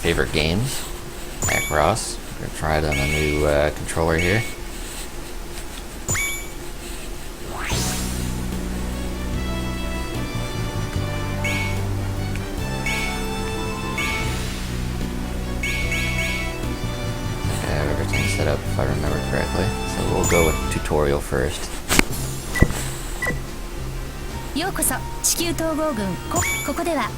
favorite games, Macross. We're gonna try it on a new controller here. I have everything set up if I remember correctly. So we'll go with tutorial first. ようこそ地球統合軍。ここでは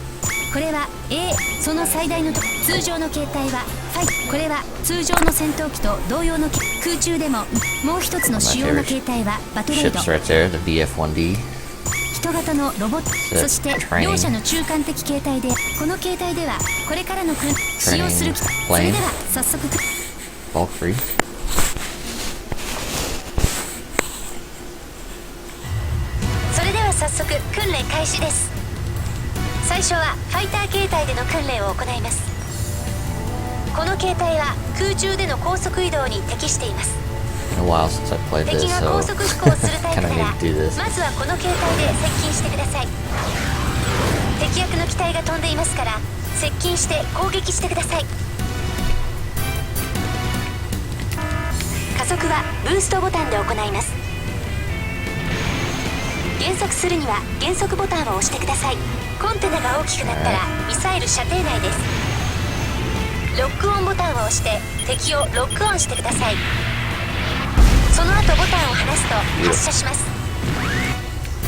これは A その最大の通常の形態はファイ。これは通常の戦闘機と同様の空中でももう一つの主要な形態はバトロイド。 Ships right there, the BF-1D. 人型のロボット、そして両者の中間的形態で、この形態ではこれからの使用する機体。それでは早速。 Bulk free. それでは早速訓練開始です。最初はファイター形態での訓練を行います。この形態は空中での高速移動に適しています。 Been a while since I played 敵 this, が so 高速飛行するタイプ kind か of ら need to do this. まずはこの形態で接近してください。敵役の機体が飛んでいますから接近して攻撃してください。加速はブーストボタンで行います。減速するには減速ボタンを押してください。コンテナが大きくなったらミサイル射程内です。ロックオンボタンを押して敵をロックオンしてください。その後ボタンを離すと発射します。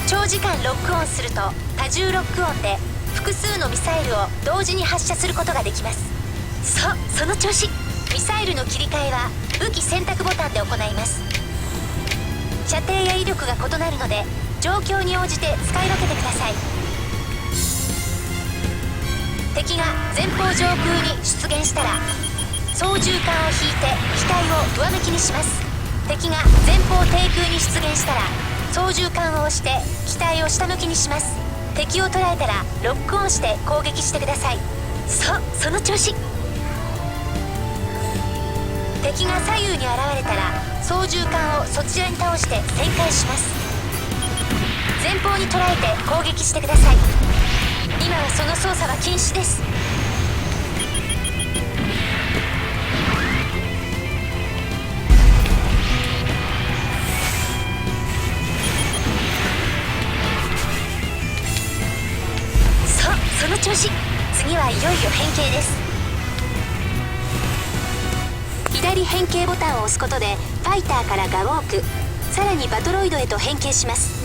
長時間ロックオンすると多重ロックオンで複数のミサイルを同時に発射することができます。その調子。ミサイルの切り替えは武器選択ボタンで行います。射程や威力が異なるので状況に応じて使い分けてください。敵が前方上空に出現したら操縦桿を引いて機体を上向きにします。敵が前方低空に出現したら操縦桿を押して機体を下向きにします。敵を捉えたらロックオンして攻撃してください。その調子。敵が左右に現れたら操縦桿をそちらに倒して旋回します。前方に捉えて攻撃してください。今はその操作は禁止です。その調子。次はいよいよ変形です。左変形ボタンを押すことでファイターからガウォーク、さらにバトロイドへと変形します。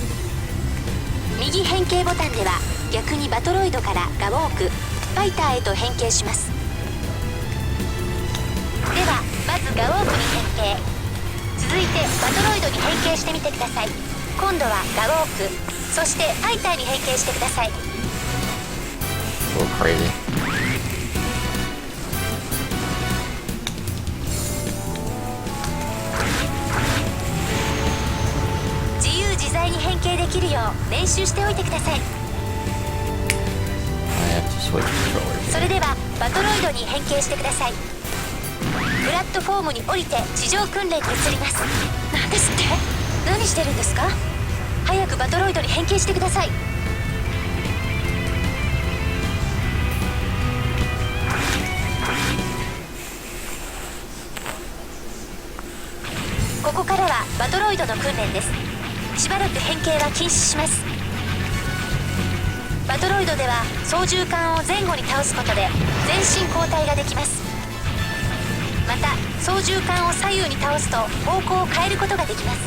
右変形ボタンでは逆にバトロイドからガウォーク、ファイターへと変形します。ではまずガウォークに変形、続いてバトロイドに変形してみてください。今度はガウォーク、そしてファイターに変形してください。A little crazy. 自由自在に変形できるよう練習しておいてください。 I have to switch controllers. それではバトロイドに変形してください。プラットフォームに降りて地上訓練に移ります。なんですって？何してるんですか？早くバトロイドに変形してください。ここからはバトロイドの訓練です。しばらく変形は禁止します。バトロイドでは操縦桿を前後に倒すことで前進交代ができます。また操縦桿を左右に倒すと方向を変えることができます。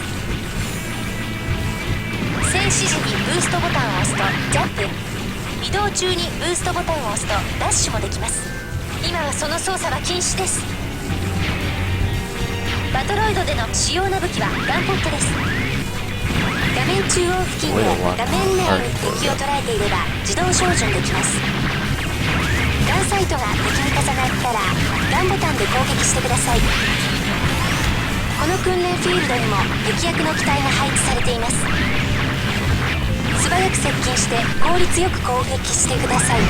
静止時にブーストボタンを押すとジャンプ、移動中にブーストボタンを押すとダッシュもできます。今はその操作は禁止です。バトロイドでの主要な武器はガンポットです。画面中央付近で画面内に敵を捉えていれば自動照準できます。ガンサイトが敵に重なったらガンボタンで攻撃してください。この訓練フィールドにも敵役の機体が配置されています。素早く接近して効率よく攻撃してください。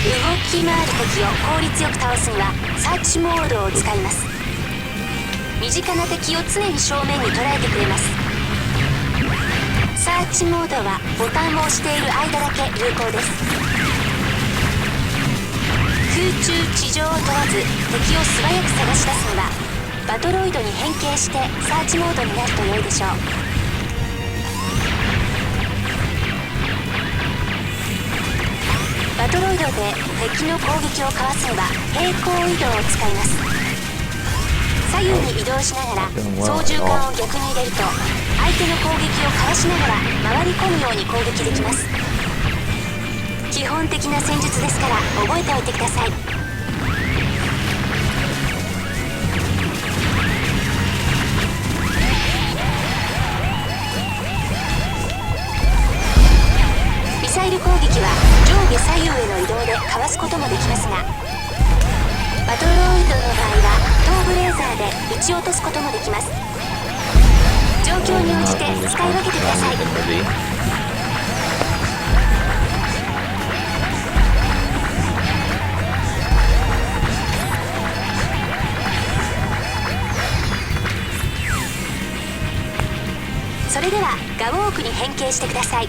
動き回る敵を効率よく倒すにはサーチモードを使います。身近な敵を常に正面に捉えてくれます。サーチモードはボタンを押している間だけ有効です。空中地上を問わず敵を素早く探し出すにはバトロイドに変形してサーチモードになると良いでしょう。バトロイドで敵の攻撃をかわすには平行移動を使います。左右に移動しながら操縦桿を逆に入れると相手の攻撃をかわしながら回り込むように攻撃できます。基本的な戦術ですから覚えておいてください。ミサイル攻撃は上下左右への移動でかわすこともできますが、バトロイドの場合は頭部レーザーで撃ち落とすこともできます。状況に応じて使い分けてください。それではガウォークに変形してください。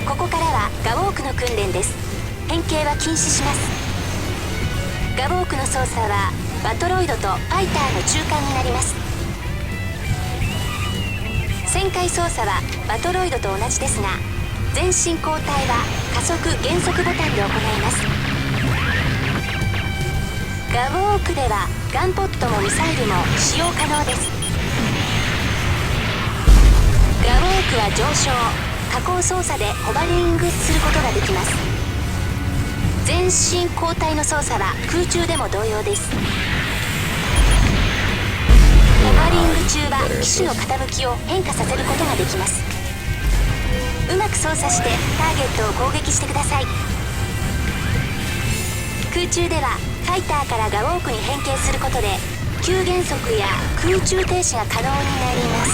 ここからはガウォークの訓練です。変形は禁止します。ガウォークの操作はバトロイドとファイターの中間になります。旋回操作はバトロイドと同じですが、前進後退は加速減速ボタンで行います。ガウォークではガンポットもミサイルも使用可能です。ガウォークは上昇下降操作でホバリングすることができます。前進後退の操作は空中でも同様です。ホバリング中は機種の傾きを変化させることができます。うまく操作してターゲットを攻撃してください。空中ではファイターからガウォークに変形することで急減速や空中停止が可能になります。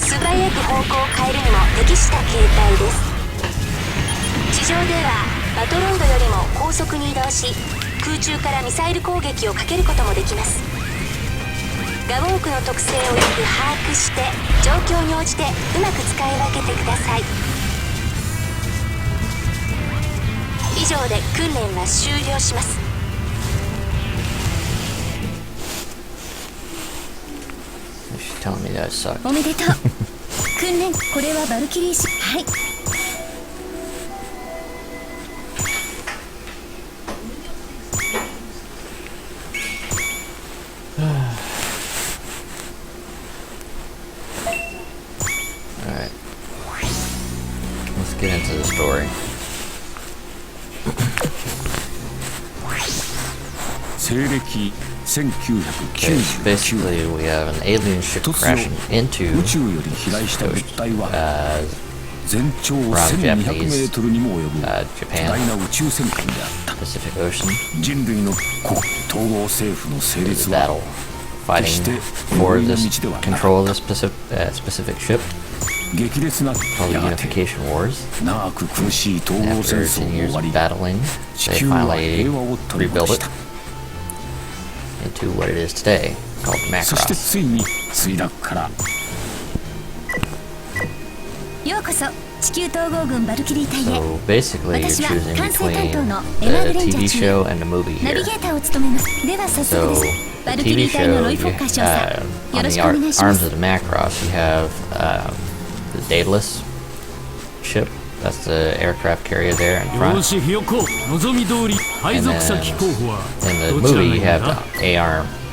素早く方向を変えるにも適した形態です。地上ではバトロイドよりも高速に移動し空中からミサイル攻撃をかけることもできます。ガウォークの特性をよく把握して状況に応じてうまく使い分けてください。以上で訓練は終了します。おめでとう訓練、これはバルキリーし、はい。Alright. Let's get into the story. 西暦 Okay, basically, we have an alien ship crashing into 宇宙より飛来した物体は 全長 around 1200 メ Japanese ートルにも及ぶ巨 Japan 大な宇宙戦艦であった。 Pacific Ocean 人類の国統合政府の成立 battle は fighting for this control of this specific ship 激烈な called the やがて Unification Wars. 長く苦しい統合 After 戦 10 years 争も終わ of り battling, 地 they 球は finally 平和を取り戻 rebuilt し it た。 into what it is today, called そして Macross. ついに墜落からようこそ地球統合軍バルキリー隊へ。 So basically, you're 私は choosing 管制担 between 当のエマー the ルレンジャ TV ー中 show and the movie ナビ here. ゲーターを務めます。では早速 So です。 the バルキ TV リー隊の show, ロイ・フォッカー少佐、よ on ろ the しくお願いしま arms す。 of the Macross, you have the Daedalus ship. That's the aircraft carrier there in よ front. しひよこ望み通り配 And 属 then 先候補は in the どちらが movie, い you い have んだ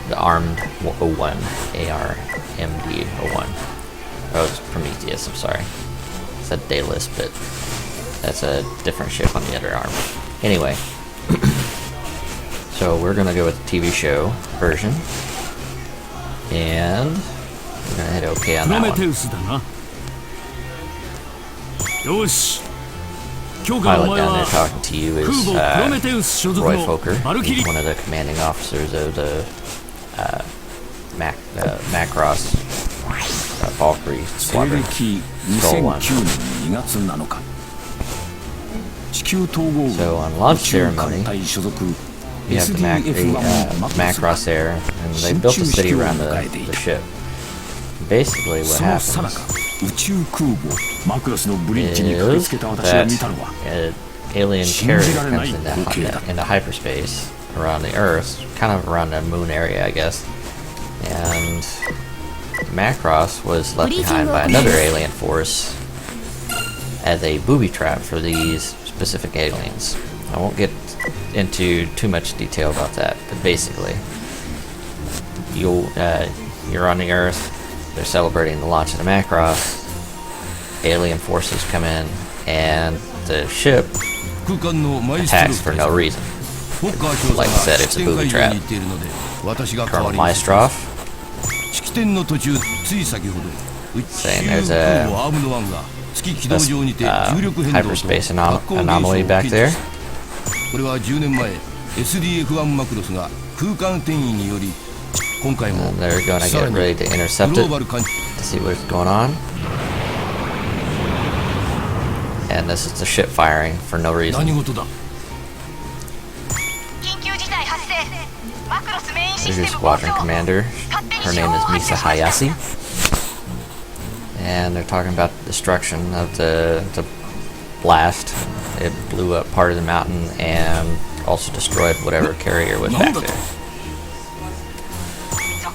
the armed O1, ARMD O1. Oh, it's Prometheus, I'm sorry. I said Daedalus, but that's a different ship on the other arm. Anyway, so we're gonna go with the TV show version, and we're gonna hit OK on プロ that メテ one. ウスだな。よし今日からお Pilot 前 down は there talking to you 空 is 母プロメテウス所属 Roy の Fokker. バルキリ He's one of the commanding officers of the Macross Valkyrie 西 Squadron. 暦 Skull 2009 One. 年2月7日地球統合 So 軍 on launch 宇宙艦 ceremony, 隊所属 you have the Macross there, and they built a city around the ship. Basically, what happens is that an alien carrier comes into hyperspace around the Earth, kind of around the moon area, I guess. And Macross was left behind by another alien force as a booby trap for these specific aliens. I won't get into too much detail about that, but basically, you're on the Earth. They're celebrating the launch of the Macross. Alien forces come in, and the ship attacks for no reason. Like I said, it's a booby trap. Colonel Maestroff saying there's a hyperspace anomaly back there. And they're going to get ready to intercept it to see what's going on. And this is the ship firing for no reason. There's your squadron commander. Her name is Misa Hayase. And they're talking about the destruction of the blast. It blew up part of the mountain and also destroyed whatever carrier was back there. So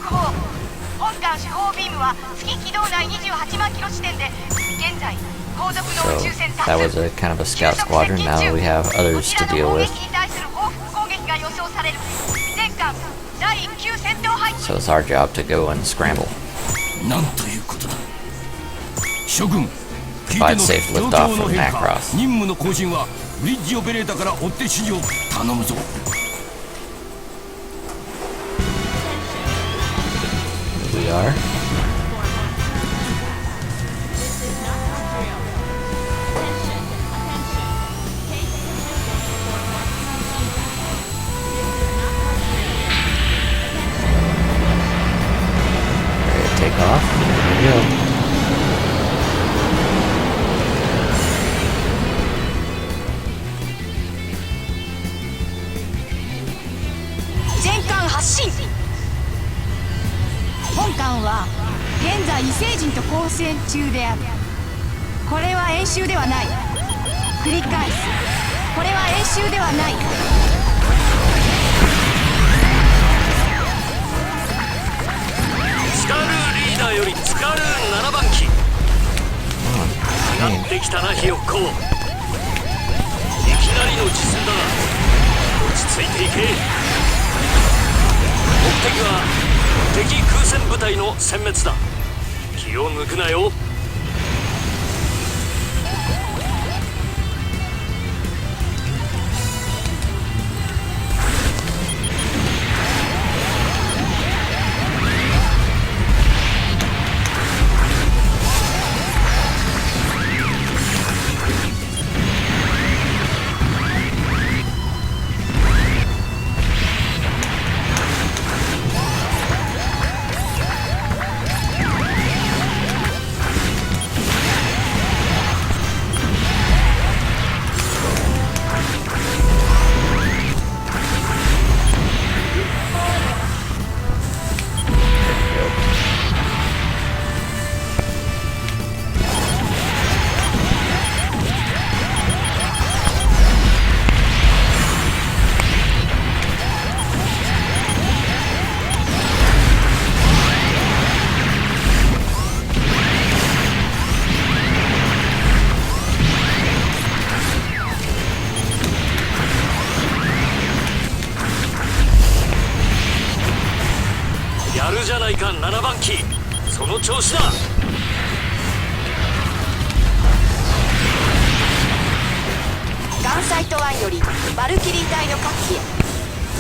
that was a kind of a scout squadron. Now we have others to deal with. So it's our job to go and scramble. Provide safe liftoff from Macross. Here we are. Take off. There we go.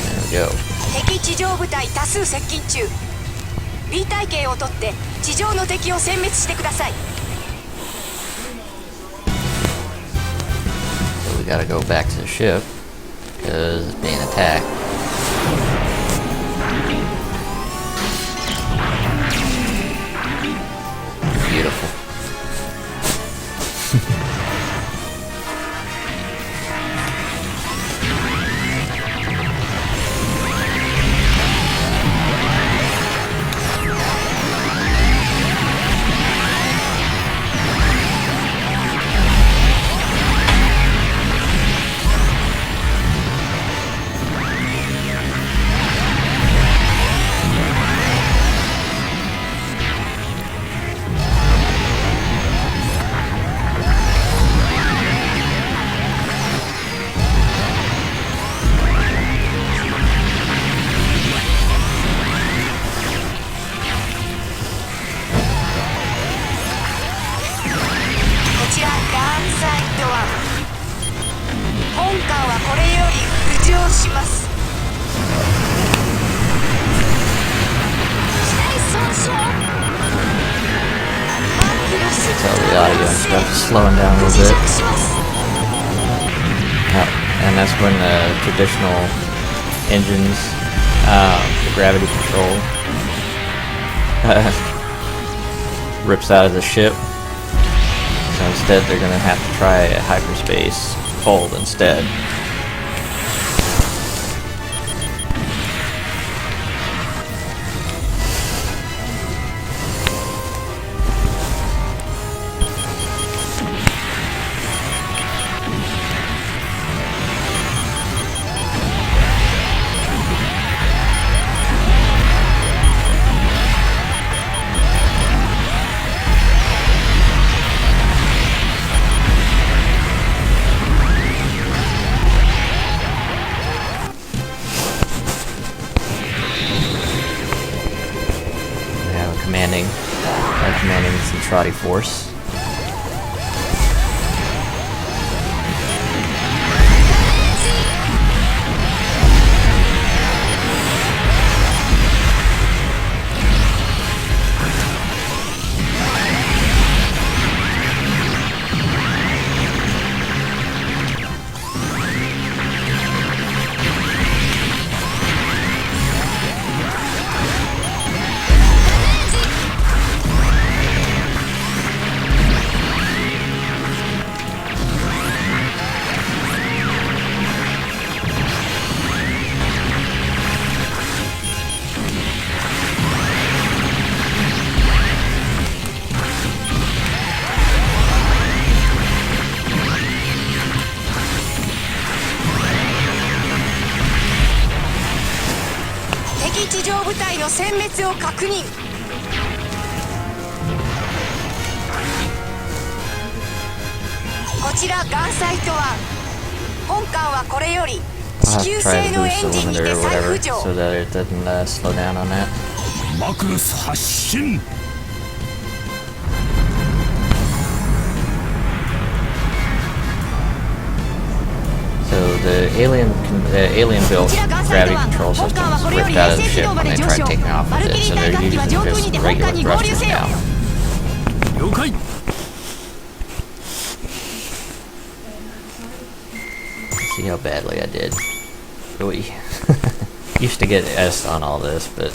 There we go. 敵地上部隊多数接近中。B 隊形を取って地上の敵を殲滅してください。So we gotta go back to the ship because it's being attacked. Beautiful. 艦はこれより浮上します。機体損傷。So the audio and stuff is slowing down a little bit. And that's when the traditional engines, the gravity control, rips out of the ship. So instead they're going to have to try a hyperspace fold instead. Commanding Centrati force. So that it doesn't slow down on that. Macross 発進。So the alien-built gravity control system was ripped out of the ship when they tried taking off with it, so they're using just regular thrusters now. See how badly I did. Oy. Used to get S on all this, but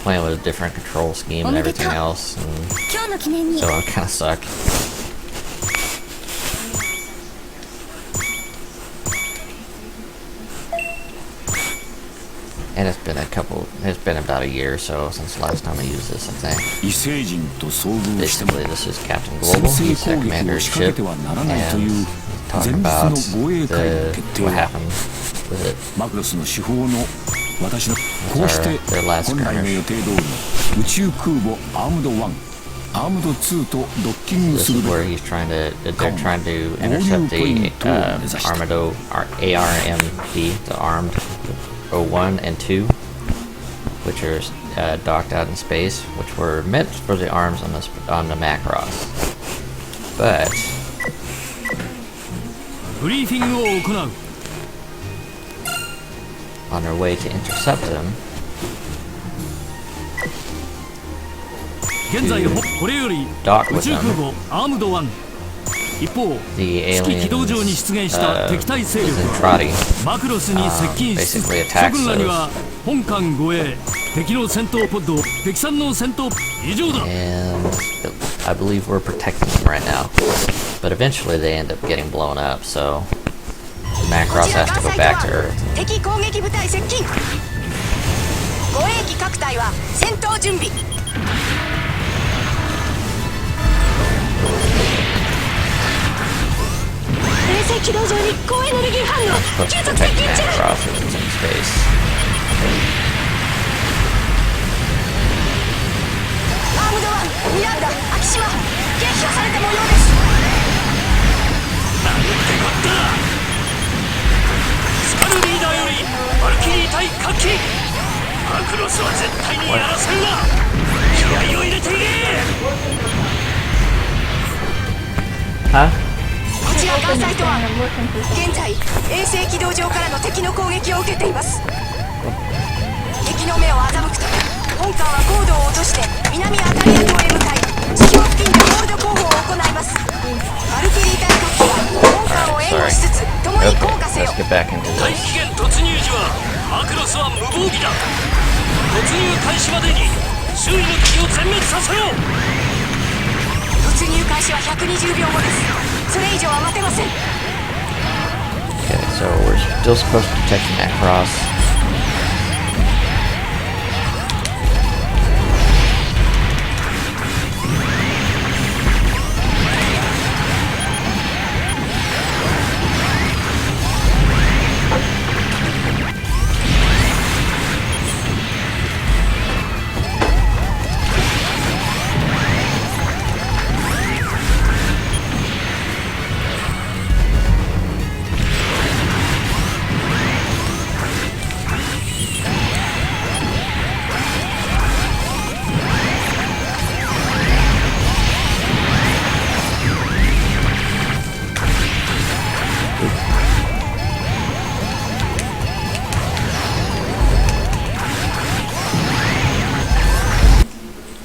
playing with a different control scheme and everything else, and so I kind of suck. And it's been about a year or so since the last time I used this, I think. Basically, this is Captain Global. He's the commander's ship, and talking about what happened with it. Their last skirmish. This is where they're trying to intercept the Armado ARMD, the armed 01 and 2, which are docked out in space, which were meant for the arms on the Macross. But on their way to intercept them, dock with them, the aliens, Zentradi, basically attacks those. And I believe we're protecting them right now. But eventually they end up getting blown up, so Macross has to go back to Earth. Let's protect Macross if it's in space. Huh? 艦載とは現在衛星軌道上からの敵の攻撃を受けています。敵の目を欺くと本艦は高度を落として南アタリア島へ向かい地表付近でホールド攻防を行います。バルキリー隊特機は本艦を援護しつつ共に降下せよ。 Let's get back into 大 this. 気圏突入時はマクロスは無防備だ。突入開始までに周囲の敵を全滅させよう。突入開始は120秒後です。それ以上は待てません。 Okay, so we're still supposed to protect Macross.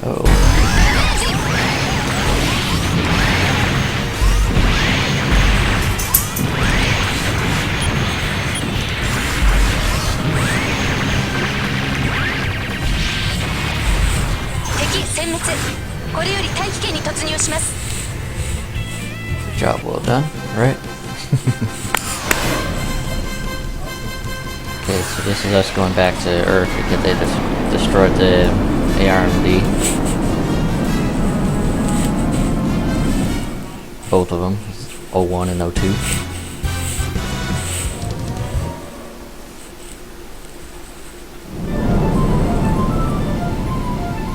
Oh. Job well done, right? Okay, so this is us going back to Earth because they destroyed the ARMD. Both of them, 01 and 02.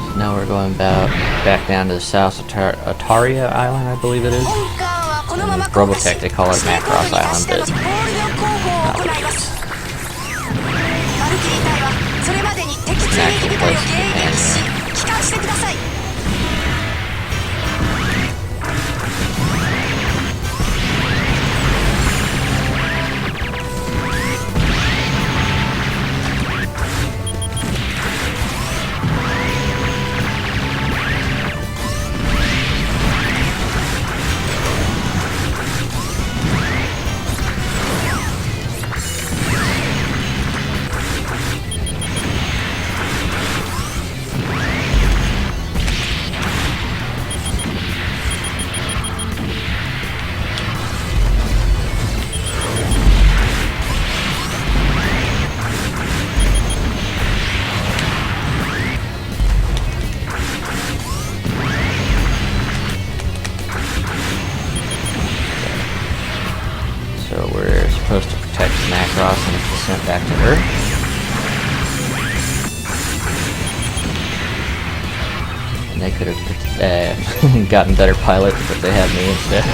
So now we're going back down to the South Ataria Island, I believe it is. Robotech, they call it Macross Island, but not what it is. An actual place in Japan. So we're supposed to protect Macross and its descent back to Earth. And they could have gotten better pilots, but they had me instead.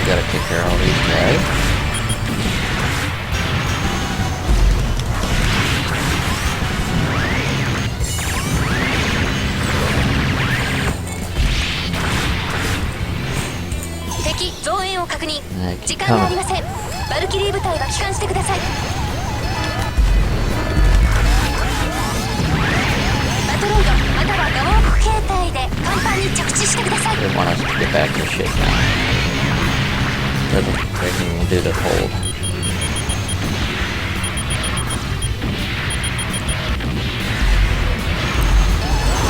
Gotta take care of all these guys. And they keep coming. バルキリー部隊は帰還してください。バトロイドまたはガモーク形態で甲板に着地してください。 They want us to get back to the ship now. They can do the hold.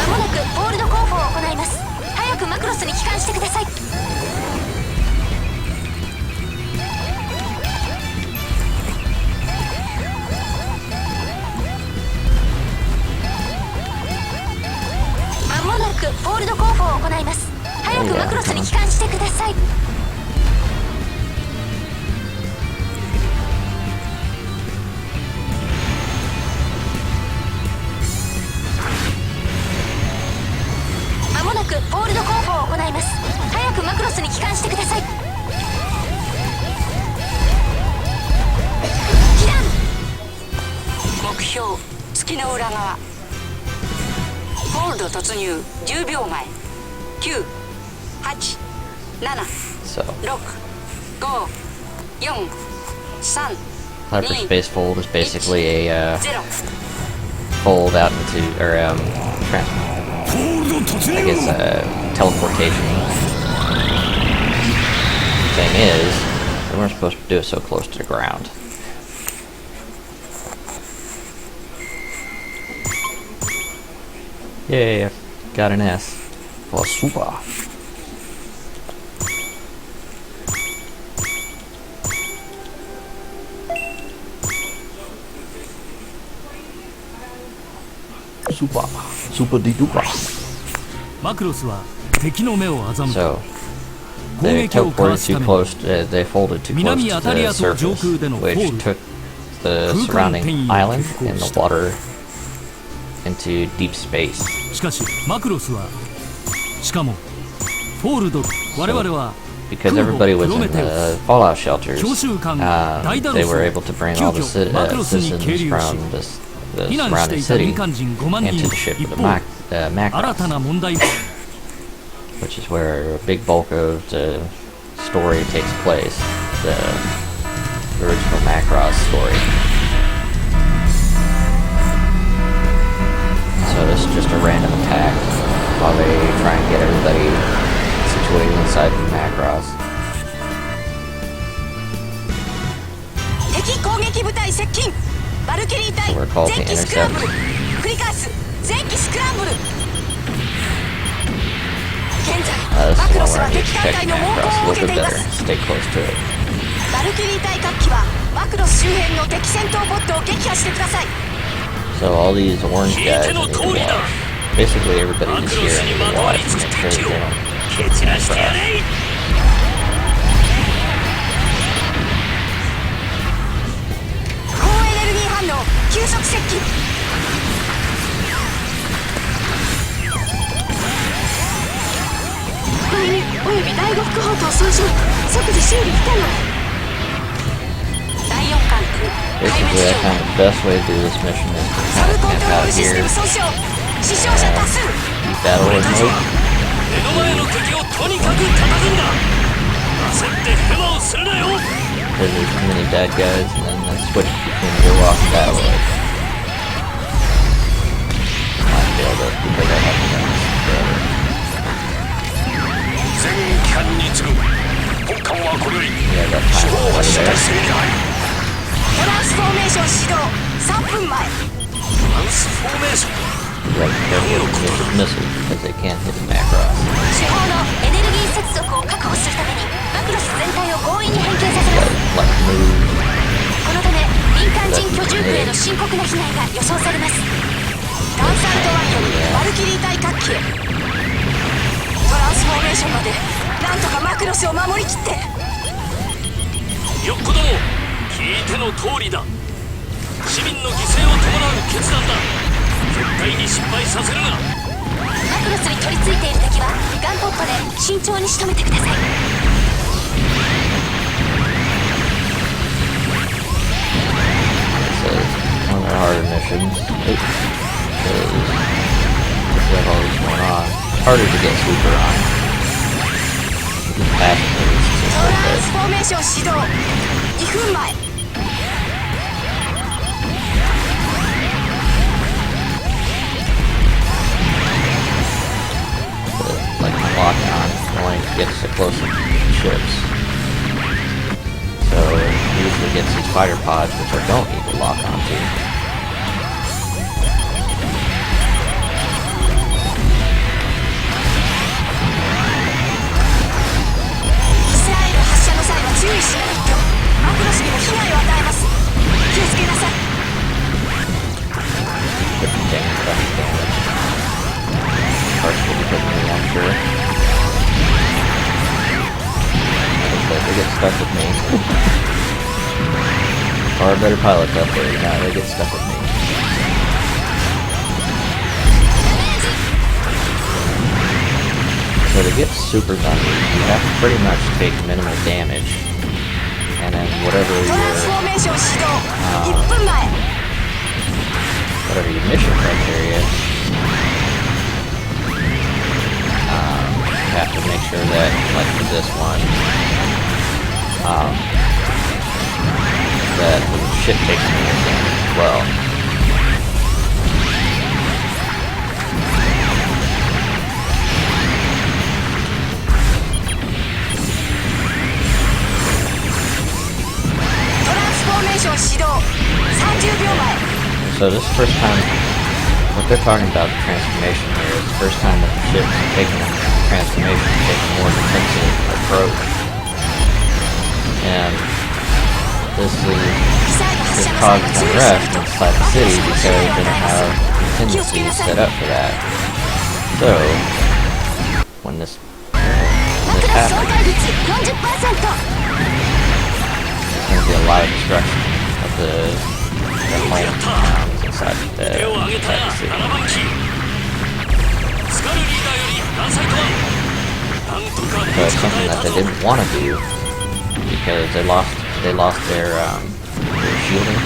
まもなくホールド攻防を行います。早くマクロスに帰還してください。くマクロスに帰還してください。まもなくホールド後方を行います。早くマクロスに帰還してください。避難。目標月の裏側。ホールド突入10秒前。9、8、7、 So 6、5、4、3、hyperspace fold is basically a 0。 fold out into, or I guess teleportation. Thing is, we weren't supposed to do it so close to the ground. Yay, got an S. Oh, super. Super. Super de duper. マクロスは敵の目を欺く。 So, 攻 they 撃をかわ teleported すた too め close, they folded too close 南 to アタリ the ア島上 surface, 空でのフォー which ル took the 空間転 surrounding 移を island 実 and 行 the した。 water into deep space. しかしマクロスはしかもフォールド我々は Because everybody was in the fallout shelters, 強襲艦大ダロ they ス were を able to bring 急 all the 遽マクロスに citizens 係留し from the 避難して surrounding いた民 city 間人5万人 into the ship 一 of 方 the 新た Macross, な問題 which is where a big bulk of the story takes place, the original Macross story. So this is just a random attack while they try and get everybody situated inside the Macross. 敵攻撃部隊接近。バルキリー隊 We're called 前 to 期スクランブル。 intercept. 繰り返す前期スクランブル。現在 This マ is ク the ロ one ス where は I need 敵 to 艦 check 隊 the の猛 Macross 攻 a を受 little け bit ていま better. す。 Stay close to it. バルキリー隊各機はマクロス周辺の敵戦闘ボットを撃破してください。 So all these orange guys in the walls. Basically everybody マ is クロ here ス in に the まとわ watch り to つ make く sure 敵 they を don't 蹴散らしてやれ。 高エネルギー反応急速接近。第2および第5副砲塔損傷。即時修理不可能。第4艦空壊 Basically, 滅 I 状態。 found the best way to do this mission is to サ kind ブ of コン camp トロー out ルシステ here, ム損傷。死傷者多数。 battle in mode. 目の前の敵をとにかく叩くんだ。焦ってヘマをするなよ。 Because there's too many bad guys, and then I switch between go off and battle mode. I failed it because I have guns. 全機関に次ぐ本艦はこれより Yeah, that 四 time 方 over 発射 there. 体制に入る。トランスフォーメーション始動3分前。トランスフォーメーション。 You have to be careful with missiles because they can't hit the Macross. 主砲のエネルギー接続を確保するためにマクロス全体を強引に変形させます。 Like move. このため民間人居住区への深刻な被害が予想されます。ガンサルト1よりバルキリー隊各機へ。トランスフォーメーションまでなんとかマクロスを守りきって。よっこども聞いての通りだ。市民の犠牲を伴う決断だ。絶対に失敗させるな。マクロスに取り付いている敵はガンポットで慎重に仕留めてください。 So one of the harder missions. Because we have all this going on. It's harder to get super on. You can pass things ト just ラン like ス that. フォーメーション始動2分前。 Like lock on only gets the closest ships. So it usually gets these fighter pods, which I don't need to lock onto. イスラエル発射の際は注意しないとマクロスにも被害を与えます。気をつけなさい。 Different damage. Partially because of me, I'm sure. Or better pilots up there, you know, they get stuck with me. So to get super thunder, you have to pretty much take minimal damage. And then whatever your mission criteria, you have to make sure that, like for this one, that the ship takes more damage as well. So this is the first time, what they're talking about the transformation here is the first time that the ship's taking a transformation, taking a more defensive approach. And this causes unrest inside the city because they don't have contingencies set up for that. So, when this happens, there's going to be a lot of destruction of the home towns inside the city. So it's something that they didn't want to do because they lost their shielding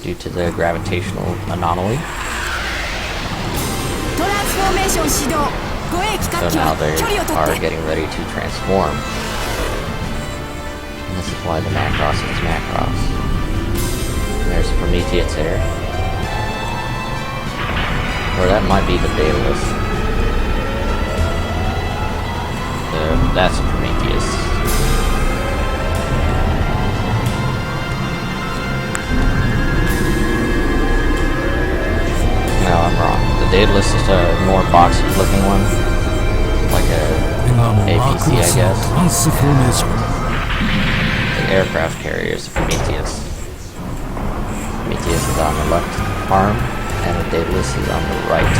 due to the gravitational anomaly. So now they are getting ready to transform. And this is why the Macross is Macross. And there's Prometheus there. Or that might be the Daedalus. That's Prometheus. No, I'm wrong. The Daedalus is a more boxy looking one. Like a APC, I guess. The aircraft carrier is Prometheus. Prometheus is on the left arm, and the Daedalus is on the right.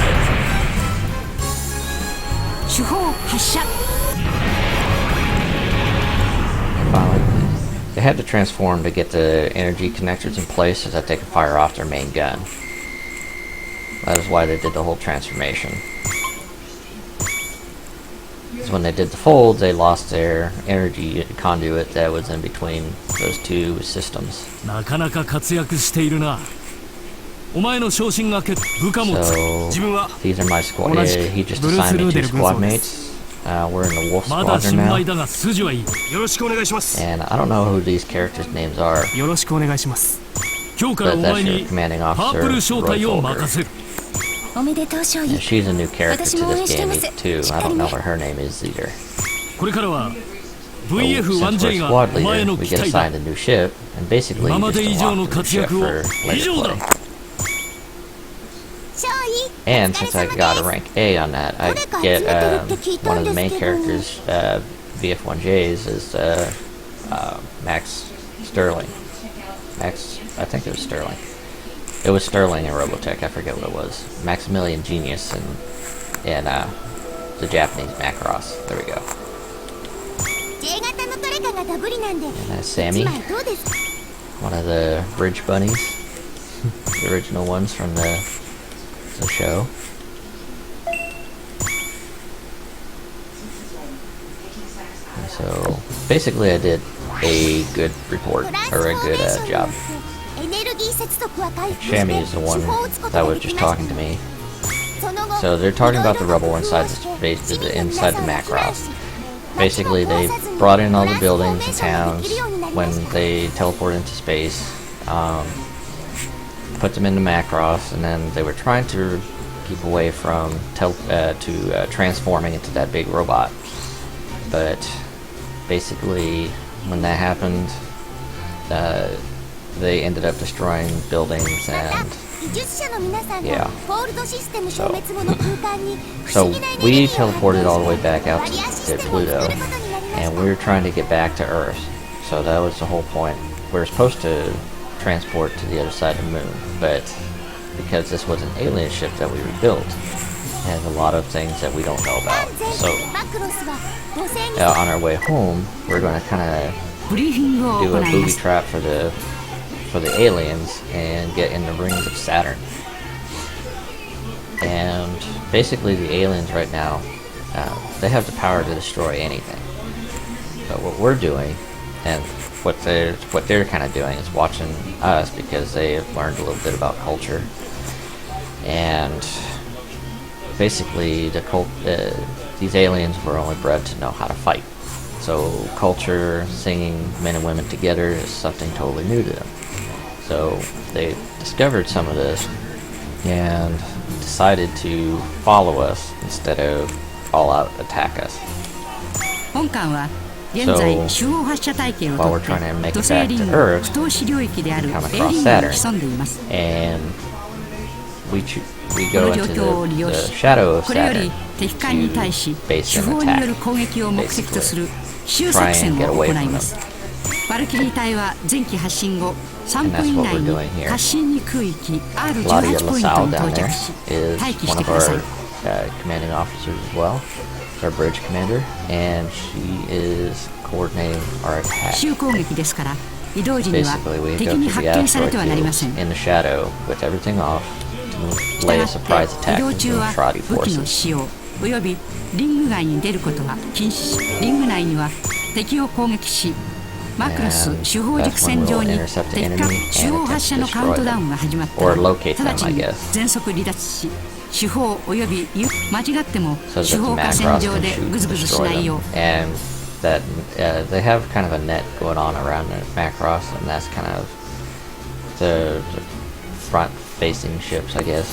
Finally, they had to transform to get the energy connectors in place so that they could fire off their main gun. That is why they did the whole transformation. Because when they did the fold, they lost their energy conduit that was in between those two systems. So, these are my squad. He just assigned me 2 squad mates. We're in the Wolf Squadron now. And I don't know who these characters' names are. But that's your commanding officer, Royfolder. And she's a new character to this game too. I don't know what her name is either. So, since we're squad leader, we get assigned a new ship, and basically you just unlock the new ship for later play. And since I got a rank A on that, I get one of the main characters, VF1J's, is Max Sterling. I think it was Sterling. It was Sterling in Robotech, I forget what it was. Maximilian Genius and the Japanese Macross. There we go. And that's Sammy, one of the Bridge Bunnies, the original ones from the show. And so basically I did a good report, or a good job. Shammy is the one that was just talking to me. So they're talking about the rubble inside the space, inside the Macross. Basically, they brought in all the buildings and towns when they teleported into space, put them into Macross, and then they were trying to keep away from transforming into that big robot. But basically, when that happened, they ended up destroying buildings and yeah. So we teleported all the way back out to Pluto, and we were trying to get back to Earth. So that was the whole point. We were supposed to transport to the other side of the moon, but because this was an alien ship that we rebuilt, it has a lot of things that we don't know about. So on our way home, we're going to kind of ブリーフィングを do 行 a いま booby す。 trap for the aliens and get in the rings of Saturn. And basically the aliens right now, they have the power to destroy anything. But what we're doing, and what they're kind of doing, is watching us because they've learned a little bit about culture. And basically these aliens were only bred to know how to fight. So culture, singing men and women together, is something totally new to them. So they discovered some of this and decided to follow us instead of all out attack us. 本艦は現在主要発射体系をと while っ we're trying to て make 土 it 星 back リ to ング Earth, 不透視領域である come エ across リングに Saturn, 潜んでいます。 and we こ go の状 into 況を利用 the し shadow of これよ Saturn り敵艦に対し to base 主 an 砲による attack. 攻撃を目的とする奇襲作戦を行います。バルキリー隊は前期発進後3分以内に発進に空域 R18 ポイントに到着し待機してください。 commanding officers as well. It's our bridge commander, and she is coordinating our 奇 attack. 襲攻撃ですから移動時には Basically, we 敵 go に through 発 the 見されてはなりま asteroid せん。 fields in the shadow with everything off to した lay が a って surprise 移 attack 動 into 中 the は Trotty 武器の forces. 使用およびリング外に出ることは禁止しリング内には敵を攻撃しマクロス主砲軸線上に敵艦主砲発射のカウントダウンが始まったら直ちに全速離脱し主砲および間違っても So 主 that 砲 the 架線 Macross 上 can で shoot グズ and グズし destroy ないよ them. う And that they have kind of a net going on around the Macross, and that's kind of the front-facing ships, I guess.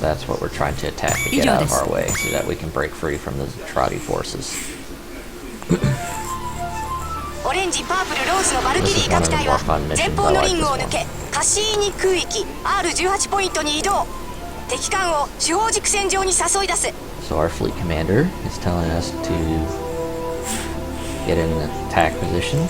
That's what we're trying to attack to get out of our way, so that we can break free from the Trotty forces. オレンジ、パープル、ローズのバルキリー各隊は前方のリングを抜けカシーニ空域 R18 ポイントに移動敵艦を主砲軸線上に誘い出す So our fleet commander is telling us to get in an attack position.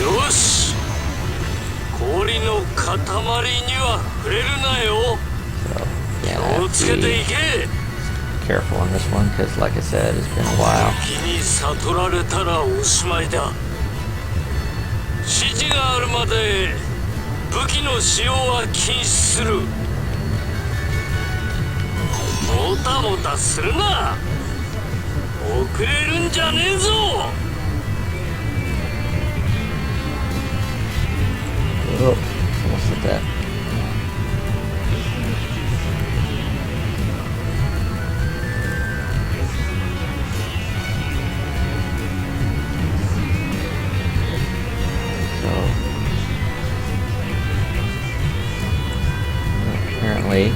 Yosh! 氷の塊には触れるなよ So yeah, 気 I を have つ to けて be いけ careful on this one, because like I said, it's been a while. 敵に悟られたらおしまいだ指示があるまで武器の使用は禁止するもたもたするな遅れるんじゃねえぞ Oh, almost hit that. So apparently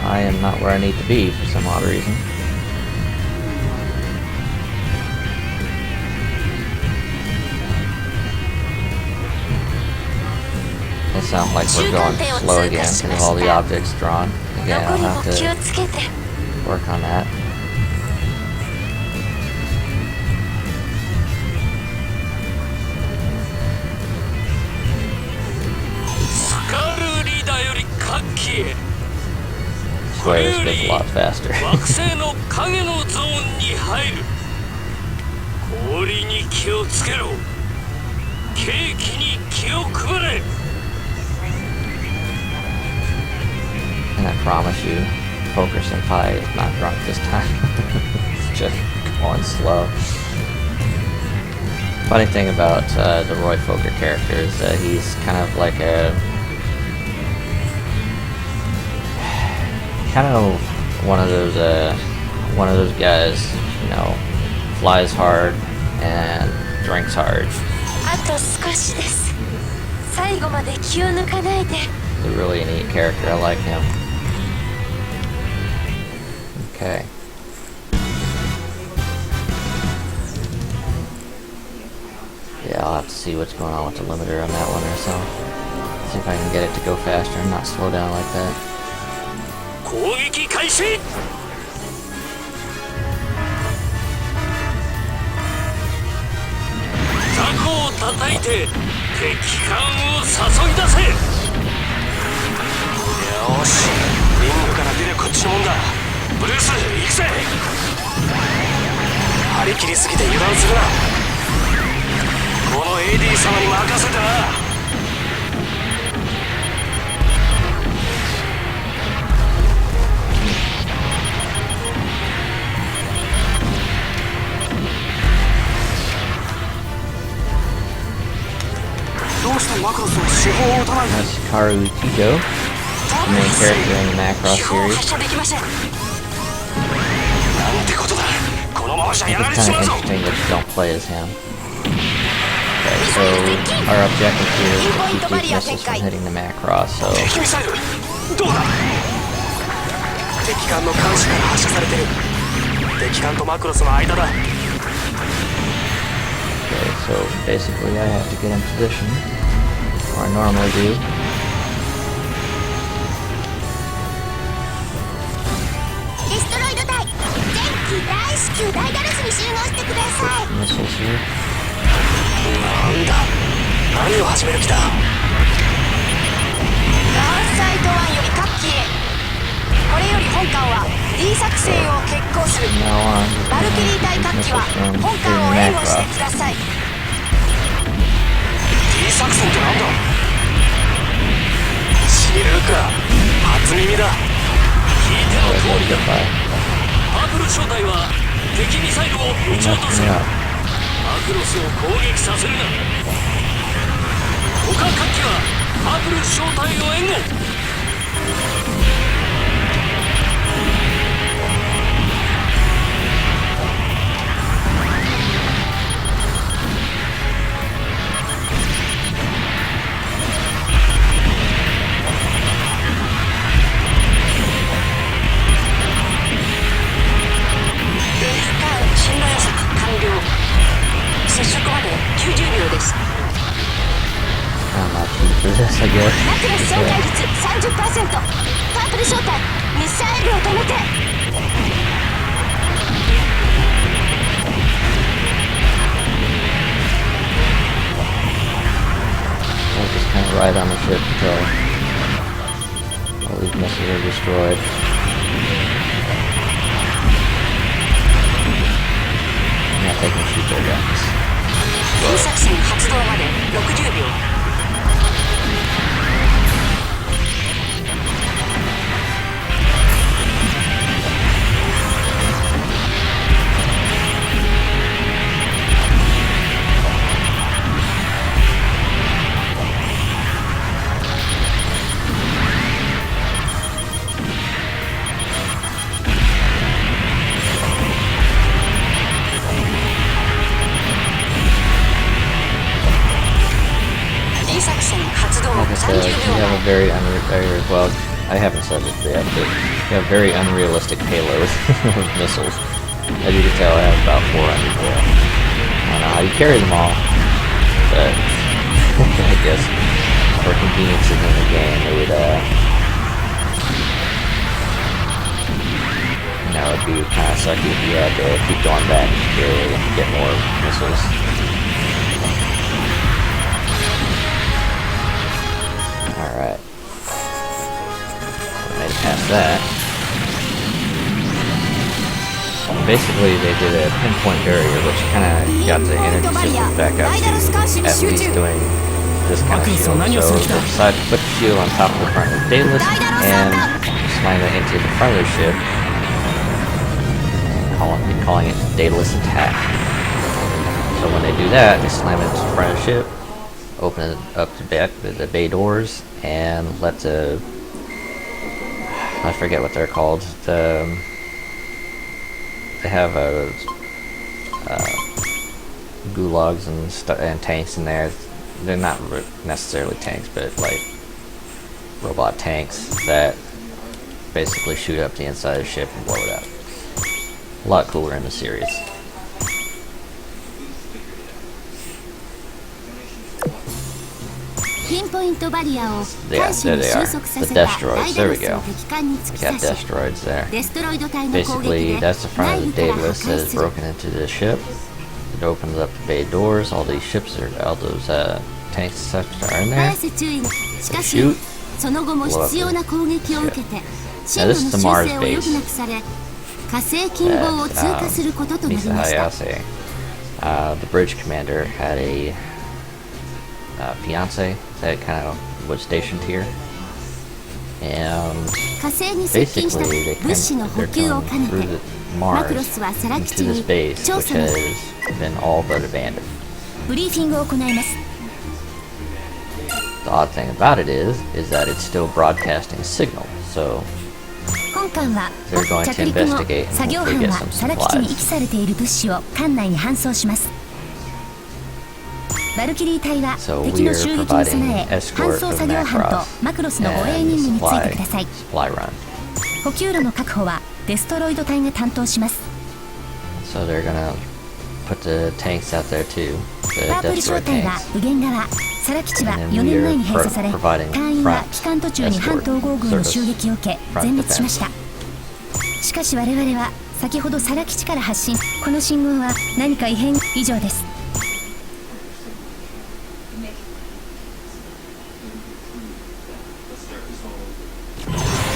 I am not where I need to be for some odd reason. It sounds like we're going slow again because of all the objects drawn. Again, 残 I'll りも have 気を to つけて work on that. Swear this goes a lot faster. 惑星の影のゾーンに入る氷に気をつけろケーキに気を配れ And I promise you, Poker Senpai is not drunk this time. It's just going slow. Funny thing about the Roy Fokker character is that he's kind of like one of those guys, you know, flies hard and drinks hard. あと少しです最後まで気を抜かないで He's a really neat character. I like him. Okay. Yeah, I'll have to see what's going on with the limiter on that one or so. See if I can get it to go faster and not slow down like that. 攻撃開始叩いて敵艦を誘い出せ。よし、リングから出るこっちのもんだ。ブルース行くぜ。張り切りすぎて油断するな。この AD 様に任せてな。That's Hikaru Tito, the main character in the Macross series. It's kind of interesting that you don't play as him. Okay, so our objective here is to keep these missiles from hitting the Macross, so... Okay, so basically I have to get in position, or I normally do. Missiles here. なんだ、何を始める気だ。ノースサイド1より各機へ。これより本艦は D 作戦を決行する。バルキリー隊各機は本艦を援護してください。D 作戦ってなんだ。知るか、初耳だ。聞いての通りだ。パープル正体は敵ミサイルを撃ち落とす。マクロスを攻撃させるな。他各機はパープル正体を援護。接触まで90秒です。I'm not cheap for this, I guess. マクロス正体率 30%。 パープル正体、ミサイルを止めて。I'll just kind of ride on the ship until all these missiles are destroyed. I'm not taking shoot their guns. D 作戦発動まで60秒。You have a very well, I haven't said it yet, but you have very unrealistic payload of missiles. As you can tell, I have about 400 there. I don't know how you carry them all, but I guess for convenience in the game, it would, you know, it'd be kind of sucky if you had to keep going back to get more missiles. Alright. Made it past that. Basically, they did a pinpoint barrier, which kind of got the energy system back up to at least doing this kind of shield. So they decided to put the shield on top of the front of the Daedalus and slam it into the front of the ship, and calling it Daedalus Attack. So when they do that, they slam it into the front of the ship, open it up to the bay doors, and let the, I forget what they're called, they have gulags and tanks in there. They're not necessarily tanks, but like robot tanks that basically shoot up the inside of the ship and blow it up. A lot cooler in the series. Yeah, there they are. The Destroids. There we go. We got Destroids there. Basically, that's the front of the Daedalus that is broken into the ship. It opens up the bay doors. All these ships are, all those tanks and such are in there. 早瀬注意。しかし Shoot. その後も必要な攻撃を受けて 進 Now 路 this の is 修 the Mars 正を余儀なくされ火星近傍を通過することとなり Misa ました。 Hayase. The bridge commander had a fiance that kind of was stationed here, and 火星に接近した basically they 物資の kind 補 of 給 they're を coming 兼ね through て the マクロ Mars スはサラ基地 into に this base, 調 which 査の has been all but abandoned. ブリーフィングを行います。 The odd thing about it is that it's still broadcasting a signal. So 本艦は They're going to 着陸後 investigate and 作業 hopefully 班 get は some サラ基地に遺 supplies. 棄されている物資を艦内に搬送します。バルキリー隊は So 敵 we の are 襲撃に providing 備え escort 搬送 of 作業班と Macross マクロスの護衛 and 任務についてください。 supply run. 補給路の確保はデストロイド隊が担当します。 So they're gonna put the tanks out there too. パー The プル小 destroy 隊は tanks. 右舷側、サラ基地は And then 4 we 年前 are に閉鎖され、 providing 隊員は front 帰還途中に反統合軍の襲撃を受け escort, 全滅しました。しかし我々は先ほどサラ基地から発信、この信号は何か異変以上です。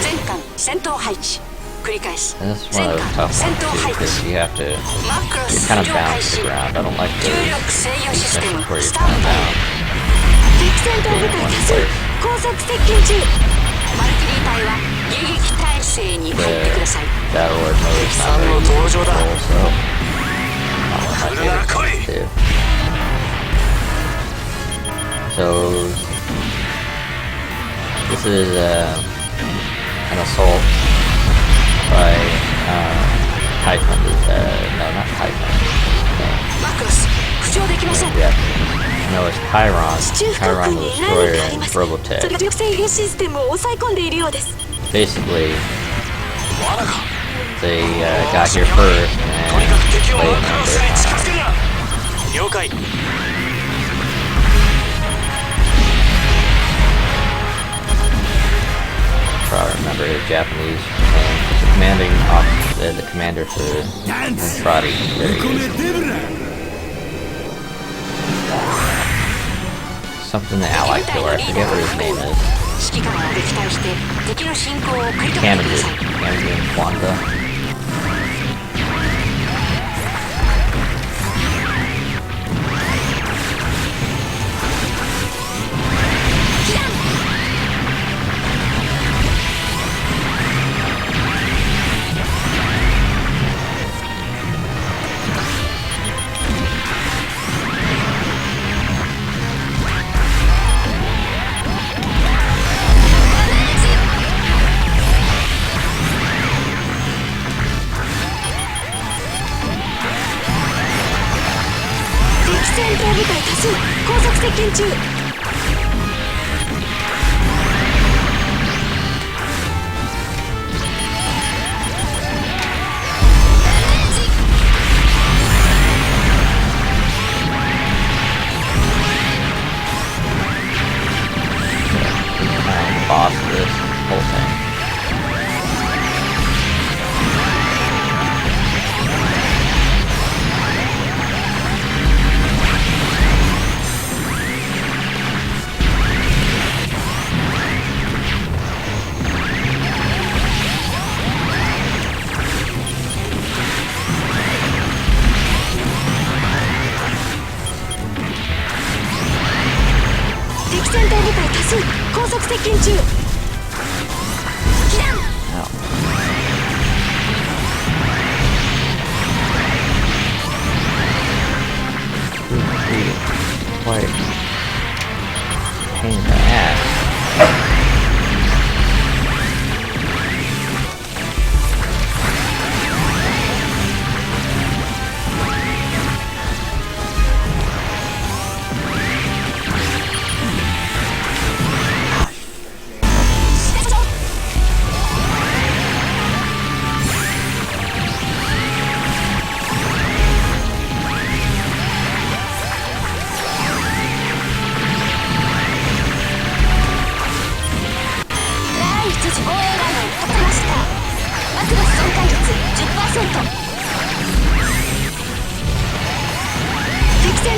全艦戦闘配置繰り返す And this is 全 one of 艦 those tough 戦 ones 闘 too, 配置 because you have to マクロ you're ス kind 浮 of 上開 bound to 始 the ground. I don't like 重 those, 力制御システ especially ム where you're スタ kind ン of バイ bound. 敵戦闘部隊多数高速接近中バルキリー隊は迎撃態勢に入ってください Battle Lord mode is not さん very の easy to 登場だ control, so 来るなら来い too. So this is an assault by Typhon. No, not Typhon. マクロス浮上できません Yeah. No, it's Chiron. 地中深く Chiron に the 何かあ Destroyer り and ますそれ Robotech. が重力制御システムを抑え込んでいるようです Basically, 罠か they got here first とにかく敵を and マ played クロ on スに近づ their けるな了解 I remember his Japanese name. The commanding officer, the commander for Monstrati. There he is. Something the Allied killer. I forget what his name is. 指揮官を撃退して敵の進行を食い止めてく Candidate. ださい Candidate Wanda.敵戦闘部隊多数高速接近中 The boss of this whole thing. Quite pain in the ass.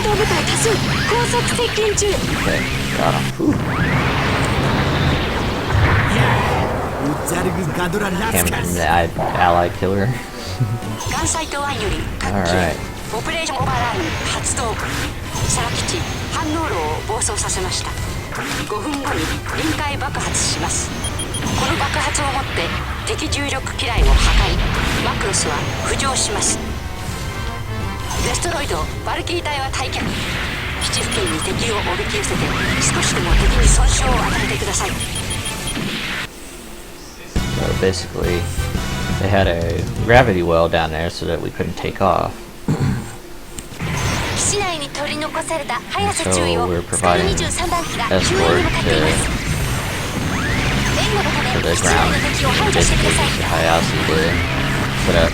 闘部隊多数高速接近中。 Okay, got him. Whew. Came from the ally killer. 艦載と湾より各機 Alright. オペレーションオーバーラン発動。サラ基地反応炉を暴走させました。5分後に臨界爆発します。この爆発をもって敵重力機雷を破壊。マクロスは浮上します。デストロイドバルキリー隊は退却。基地付近に敵をおびき寄せて少しでも敵に損傷を与えてください。 So basically, they had a gravity well down there so that we couldn't take off. 基地内に取り残された早瀬 So 中尉を we're スカル providing 23番機が救 escort 援に向かっています。援護のた to め the 基地内 ground. の敵を排除してく Basically, ださい。 use the Hayase to put up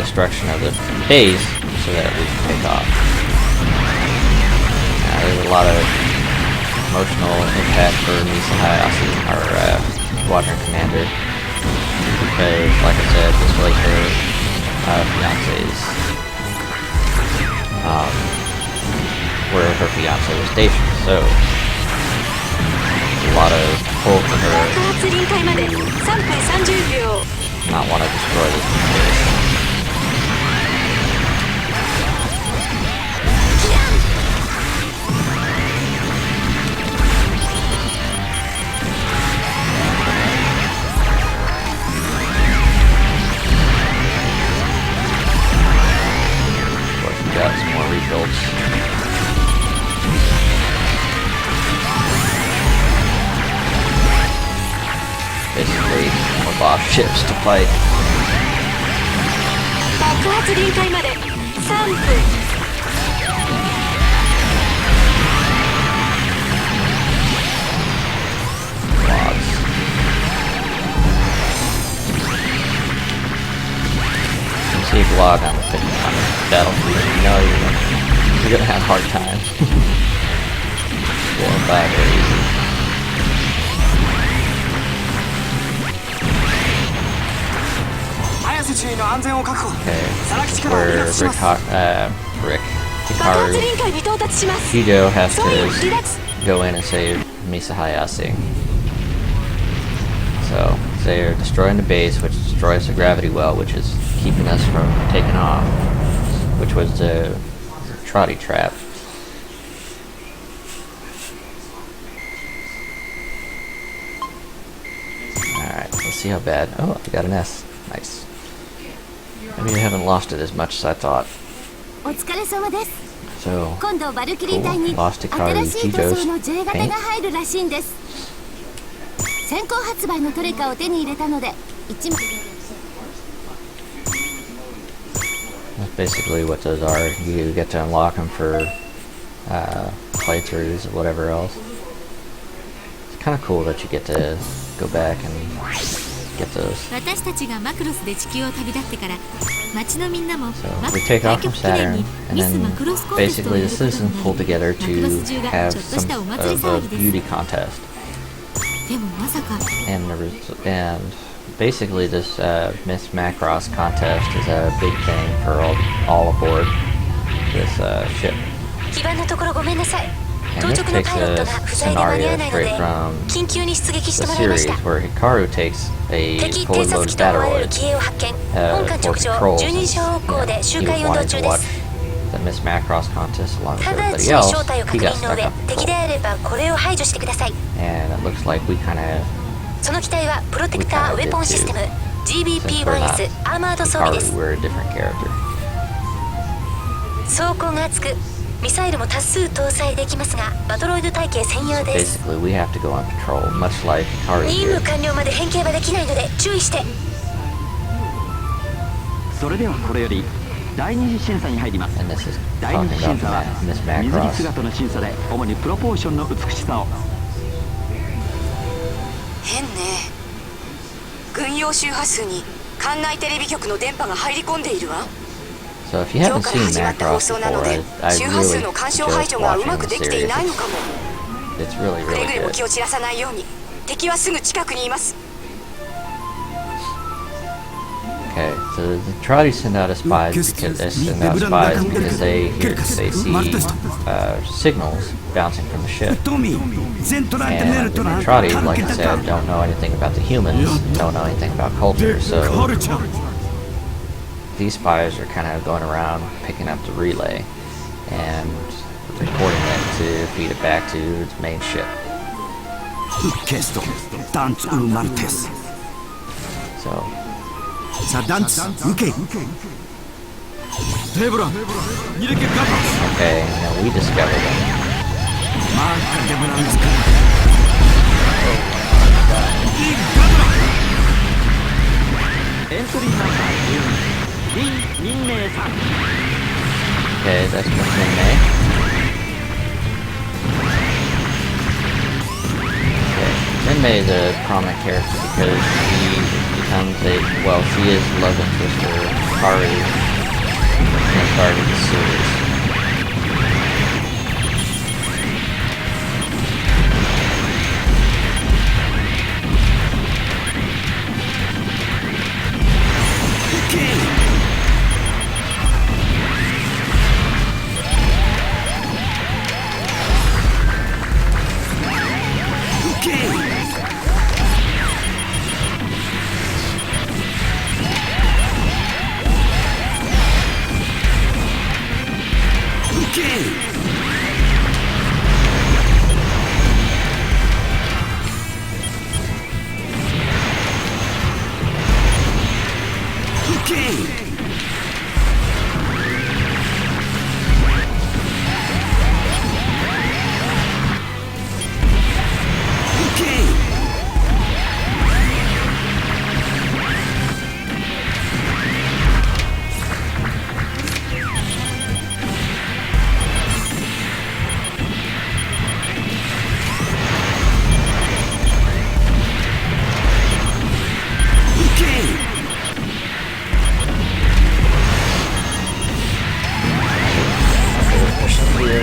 destruction of the base so that we can take off. There's a lot of emotional impact for Misa Hayase, our squadron commander, because, like I said, this was her fiance's, where her fiance was stationed. So, a lot of pull for 爆 her 発臨界まで3分30秒。 not want to destroy this base. Got some more rebuilds. Basically, more boss ships to fight. 爆発臨界まで3分。 Logs. You see log on the battlefield, you know you're gonna have a hard time. 4 and 5 are easy. Okay, where Rick 爆発 Hikaru 臨界に到達します。 Hijo has 総員離 to 脱。 go in and save Misa Hayase. So they're destroying the base, which destroys the gravity well, which is keeping us from taking off, which was the trotty trap. Alright, let's see how bad. Oh, I got an S. Nice. Maybe I haven't lost it as much as I thought. お疲れ様です。 So, 今度バルキリー隊 cool. に Lost Hikaru 新しい塗装の Chijo's J 型 paint. が入るらしいんです。先行発売のトレカを手に入れたので1枚。 That's basically what those are. You get to unlock them for playthroughs or whatever else. It's kind of cool that you get to go back and get those. 私たちがマクロスで地球を旅立ってから町のみんなも So マク we take 対 off from 局記念 Saturn, に and ミス then マクロスコンテストを basically や the ること citizens に pull なり together マクロ to ス中が have ちょっとした some お祭り of 騒 a ぎです beauty contest. でもまさか And basically this Miss Macross contest is a big thing for all aboard this ship. 基盤のところごめんなさい。 And 到 this 着の takes パイロット a が不在で間に合わ scenario ないの straight で from 緊急に出撃して the もらいまし series た。 where Hikaru takes a 敵 fully 偵察 loaded 機と思われる battle 機影を発見。 for 本艦直上 patrols. 12時方向で周 He 回 was 運動 wanting 中 to で watch す。 the Miss Macross contest along with 直 everybody ちに else. 正体を He 確 got 認の stuck 上 on 敵で patrol. あればこれを排除してください。 And it looks like we kind of, その機体はプロテクターウェポンシステム since we're not GBP-1S アーマード装備で Hikaru, す。 we're a different character. 装甲が厚くミサイルも多数搭載できますがバトロイド体系専用です。 Basically, we have to go on patrol, much like Hikaru 任務 did. 完了まで変形はできないので注意して。それではこれより第二次審査に入ります。 And this is 第 talking 二次審 about 査は Miss 水着 Macross. 姿の審査で主にプロポーションの美しさを。変ね。軍用周波数に艦内テレビ局の電波が入り込んでいるわ。 So if you 今 haven't 日から seen 始まった放 Macross 送なの before, で I 周波数 really の干渉排 suggest 除がうま watching く the できてい series. ないのかも。 It's really, くれ really ぐれも good. 気を散らさないように。敵はすぐ近くにいます。 Okay, so So the Trotty send out spies because they see signals bouncing from the ship. And the Trotty, like I said, don't know anything about the humans, don't know anything about culture, so these spies are kind of going around picking up the relay and recording it to feed it back to its main ship. So okay, now we discovered them. Okay, that's Min Mei. Okay, Min Mei is a prominent character because she becomes she is love interest for Haru in the start of the series.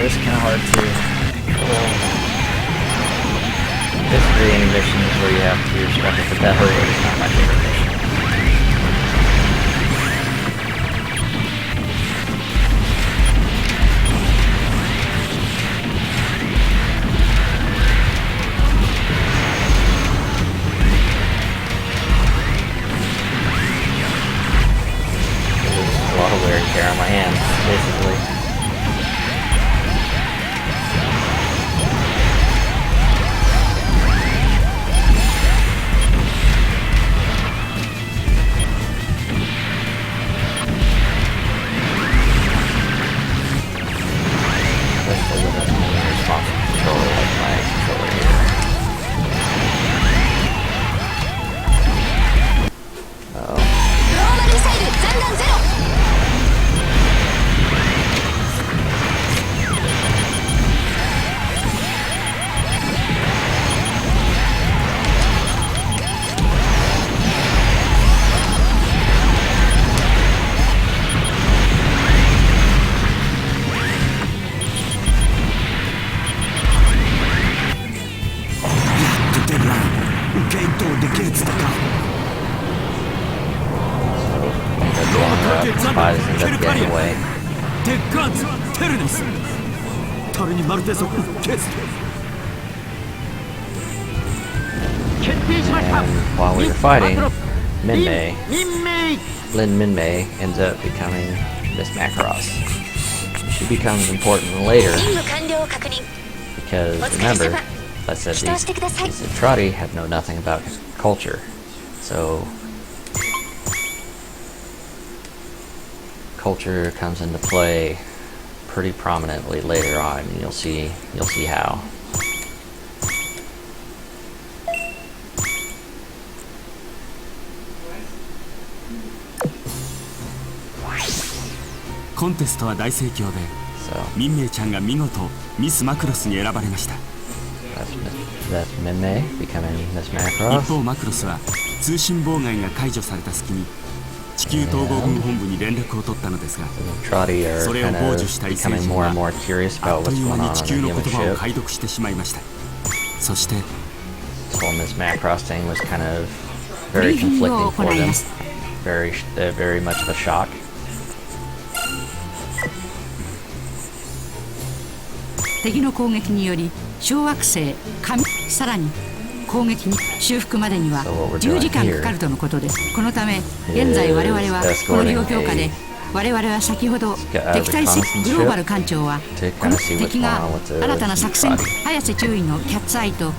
It's kind of hard to basically any missions where you have to do stuff, but that whole is not my favorite mission. There's a lot of wear and tear on my hands, basically. Spies end up getting away. And while we were fighting, Lin Min Mei ends up becoming Miss Macross. She becomes important later because remember, I said these Trotty have know nothing about culture, so culture comes into play pretty prominently later on, and you'll see how. Contest は大盛況で、ミンメイちゃんが見事ミスマクロスに選ばれました。That's Min Mei becoming Miss Macross. 一方マクロスは通信妨害が解除された隙に地球統合軍本部に連絡を取ったのですが、それを傍受した異星人はあっという間に地球の言葉を解読してしまいました。そして、This whole Miss Macross thing was kind of very conflicting for them. very much of a shock. 敵の攻撃により小惑星神、さらに攻撃に修復までには10時間かかるとのことです。このため現在我々はこの状況下で、我々は先ほど敵対グローバル艦長はこの敵が新たな作戦早瀬中尉のキャッツアイと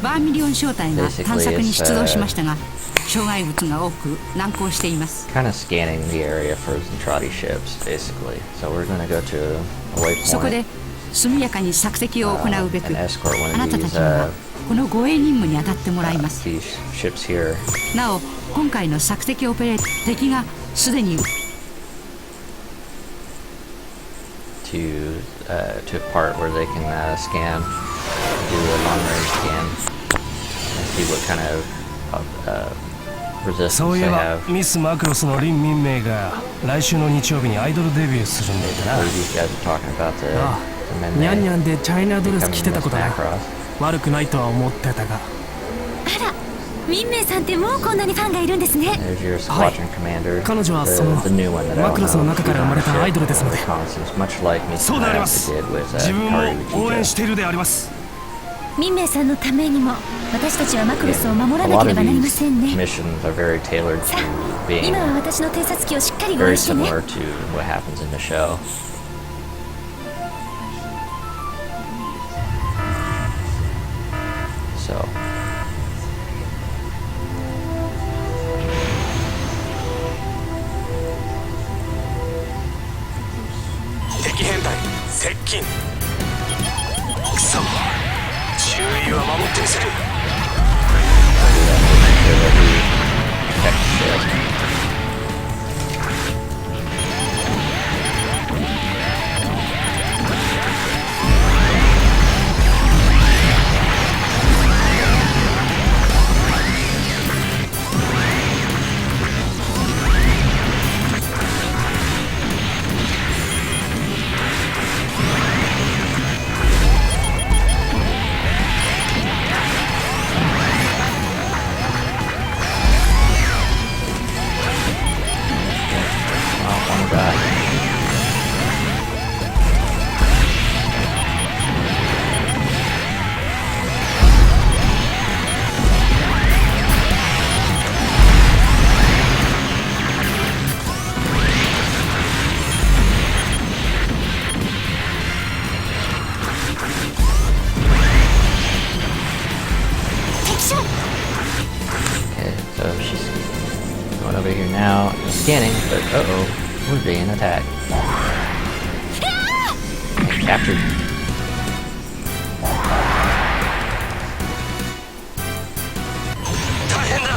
バーミリオン小隊が探索に出動しましたが、障害物が多く難航しています。そこで速やかに索敵を行うべく、あなたたちにはこの護衛任務に当たってもらいます。なお今回の索敵オペレート、敵がすでにto a part where they can scan, do a long range scan, and see what kind of resistance そうい they えば have. ミス・マクロスのリン・ミンメイが来週の日曜日にアイドルデビューするんだってな。 These guys are talking about the あ men あ、ニャン that ニャンでチャイナドレス become 着てた Miss ことだ。 Macross. 悪くないとは思ってたが。あら、ミンメイさんってもうこんなにファンがいるんですね。 There's your squadron commander, 彼女はその the new one that マクロスの中から生まれたアイドルですので。 much like Miss そうでありま Macross す。 did with 自分 Kari も応援 Uchida. しているであります。ミンメイさんのためにも私たちはマクロスを守ら A な lot けれ of ばなりま these せんね。 missions are very tailored さ to あ、 being 今は私の偵察機をしっかり護 very 衛してね。 similar to what happens in the show. So, 敵編隊接近。くそ、注意は守ってみせる。 protect the ship. Over here now, scanning, but uh-oh, we're being attacked. And captured. 大変だ。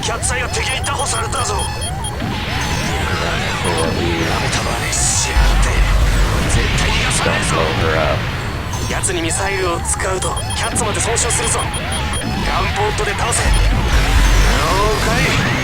キャッツアイが敵に拿捕されたぞ。 So that we たまにしやがって。絶対逃がさない don't ぞ。 blow her up. 奴にミサイルを使うとキャッツまで損傷するぞ。ガンポットで倒せ。了解。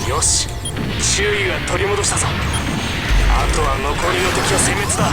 よし、周囲は取り戻したぞ。あとは残りの敵は殲滅だ。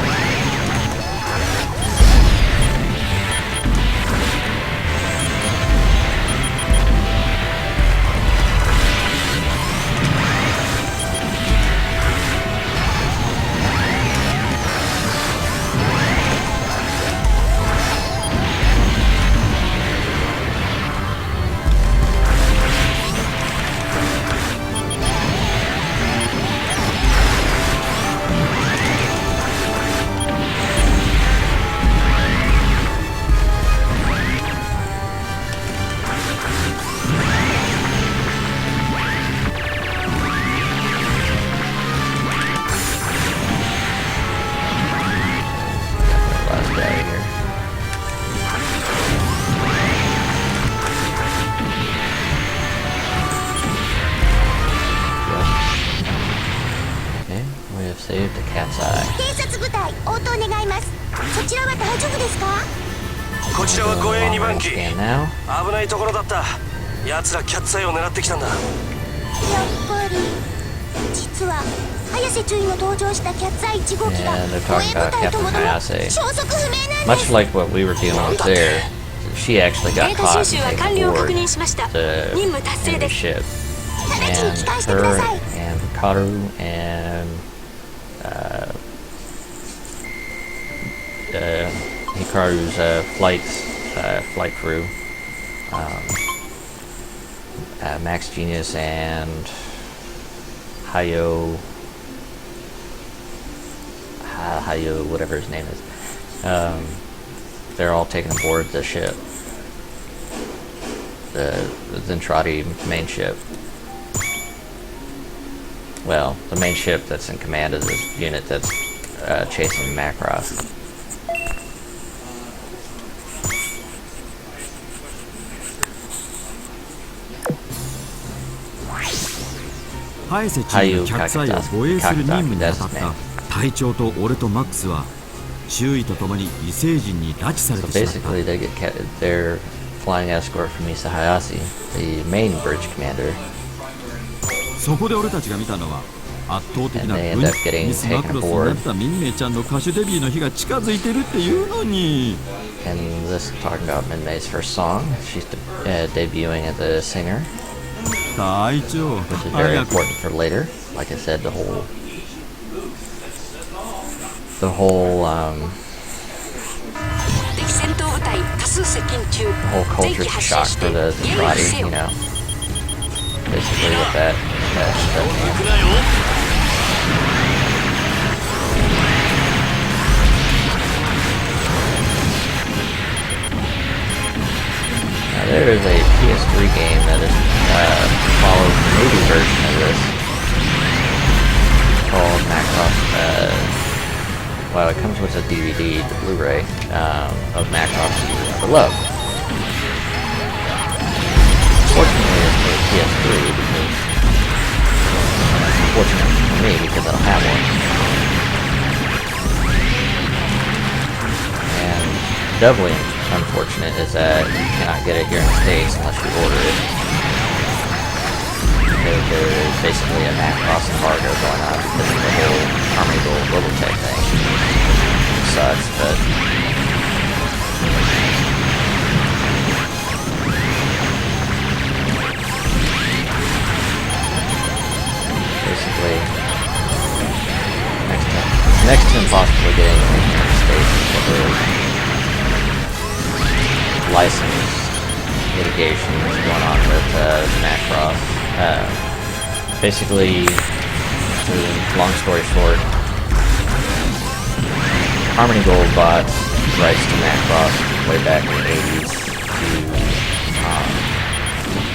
Save the cat's eye. 偵察部隊応答願います。そちらは大丈夫ですか？こちらは護衛2番機。 Scan now. 危ないところだった。奴らキャッツアイを狙ってきたんだ。やっぱり実は早瀬中尉の登場したキャッツアイ1号機が Yeah, they're 護衛 talking 部 about 隊とも Captain ども Hayase. 消息不明なん Much です。 like what we were dealing with there, she actually デ got ータ caught 収集は and 完 taken 了を aboard 確認しました。 the 任務達成 enemy です。 ship. 直ちに And 帰還してくだ her さい。 and Karu and Hikaru's flight crew, Max Genius and Hayo, whatever his name is. They're all taken aboard the ship, the Zentradi main ship. Well, the main ship that's in command of this unit that's chasing Macross. Hayase チームがキャッツアイを護衛する任務に当たった隊長と俺とマックスは周囲とともに異星人に拉致され So てしまった。 basically, they're flying escort from Misa Hayase, the main bridge commander. そこで俺たちが見たのは圧倒的な And they 軍 end up getting ミス・マクロスになったミンメイちゃんの歌手デビューの日が近づいてるっていうのに。 And this talking about Minmei's first song. She's debuting as a singer, 隊長 which is very 早く important for later. Like I said, the whole 敵戦闘部隊多数接近中。 whole 全 culture 機発 shock 進して for the 迎撃せ Zentradi, よ you。know. Basically, with that 行くなよ。 Now there is a PS3 game that is follows the movie version of this called Macross. Well, it comes with a DVD, the Blu-ray of Macross for Love. Fortunately, it's for PS3 because unfortunately for me because I don't have one. And doubly unfortunate is that you cannot get it here in the States unless you order it. Because there is basically a Macross embargo going on because of the whole Army Gold Robotech thing. It sucks, but basically next to impossible getting it in the United States because of license litigation that's going on with Macross. Basically, long story short, Harmony Gold bought rights to Macross way back in the 80s to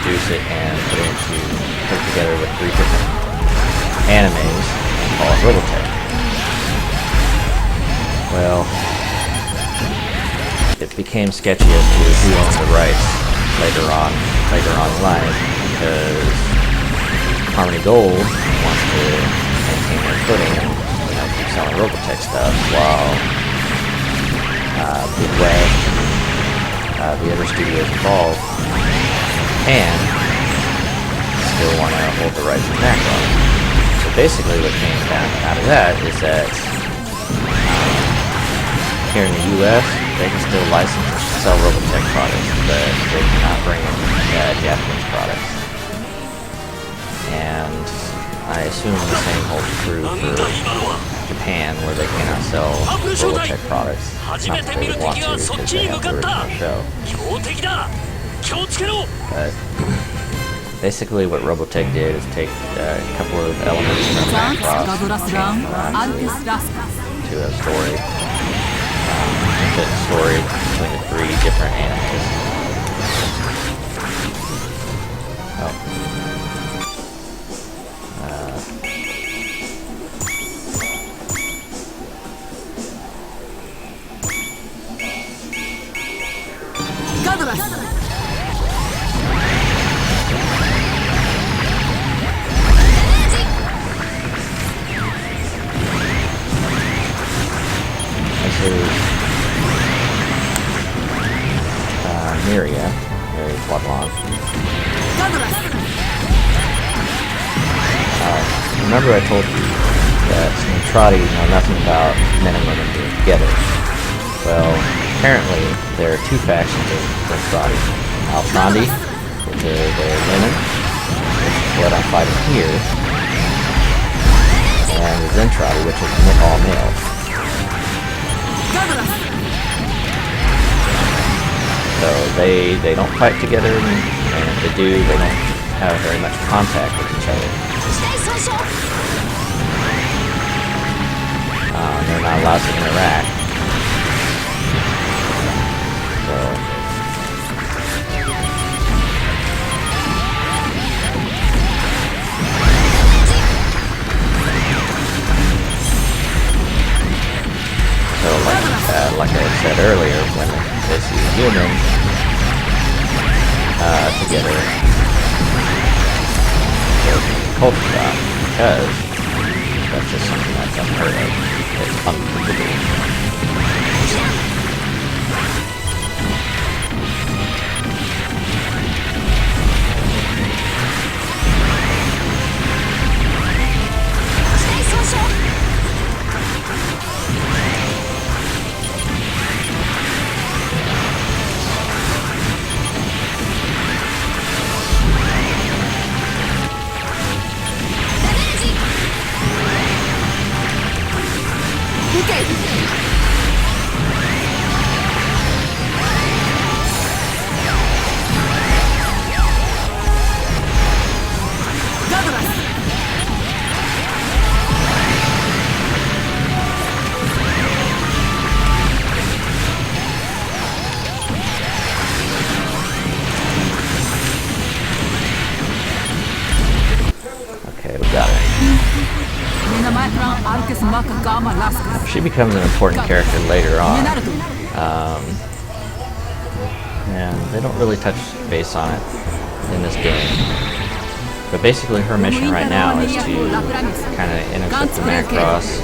produce it and put it together with 3 different animes and call it Robotech. Well, it became sketchy as to who owned the rights later on in life because Harmony Gold wants to maintain their footing and keep selling Robotech stuff while Big West, the other studios involved, and still want to hold the rights to Macross. So basically what came out of that is that here in the US, they can still license or sell Robotech products, but they cannot bring in Japanese products. And I assume the same holds true for Japan, where they cannot sell Robotech products. Not that they would want to, because they have the original show. But basically what Robotech did is take a couple of elements from Macross to a story. The story between the 3 different animes. remember I told you that Centrati know nothing about men and women being together. Well, apparently there are two factions of Centrati. Altrandi, which are the women, which is what I'm fighting here, and the Zentrati, which is all males. So they don't fight together, and if they do, they don't have very much contact with each other. They're not allowed to interact. So like I said earlier, when they see humans together, they're culture shock, because that's just something that's unheard of. It's unthinkable. She becomes an important character later on, and they don't really touch base on it in this game. But basically her mission right now is to kind of intercept the Macross,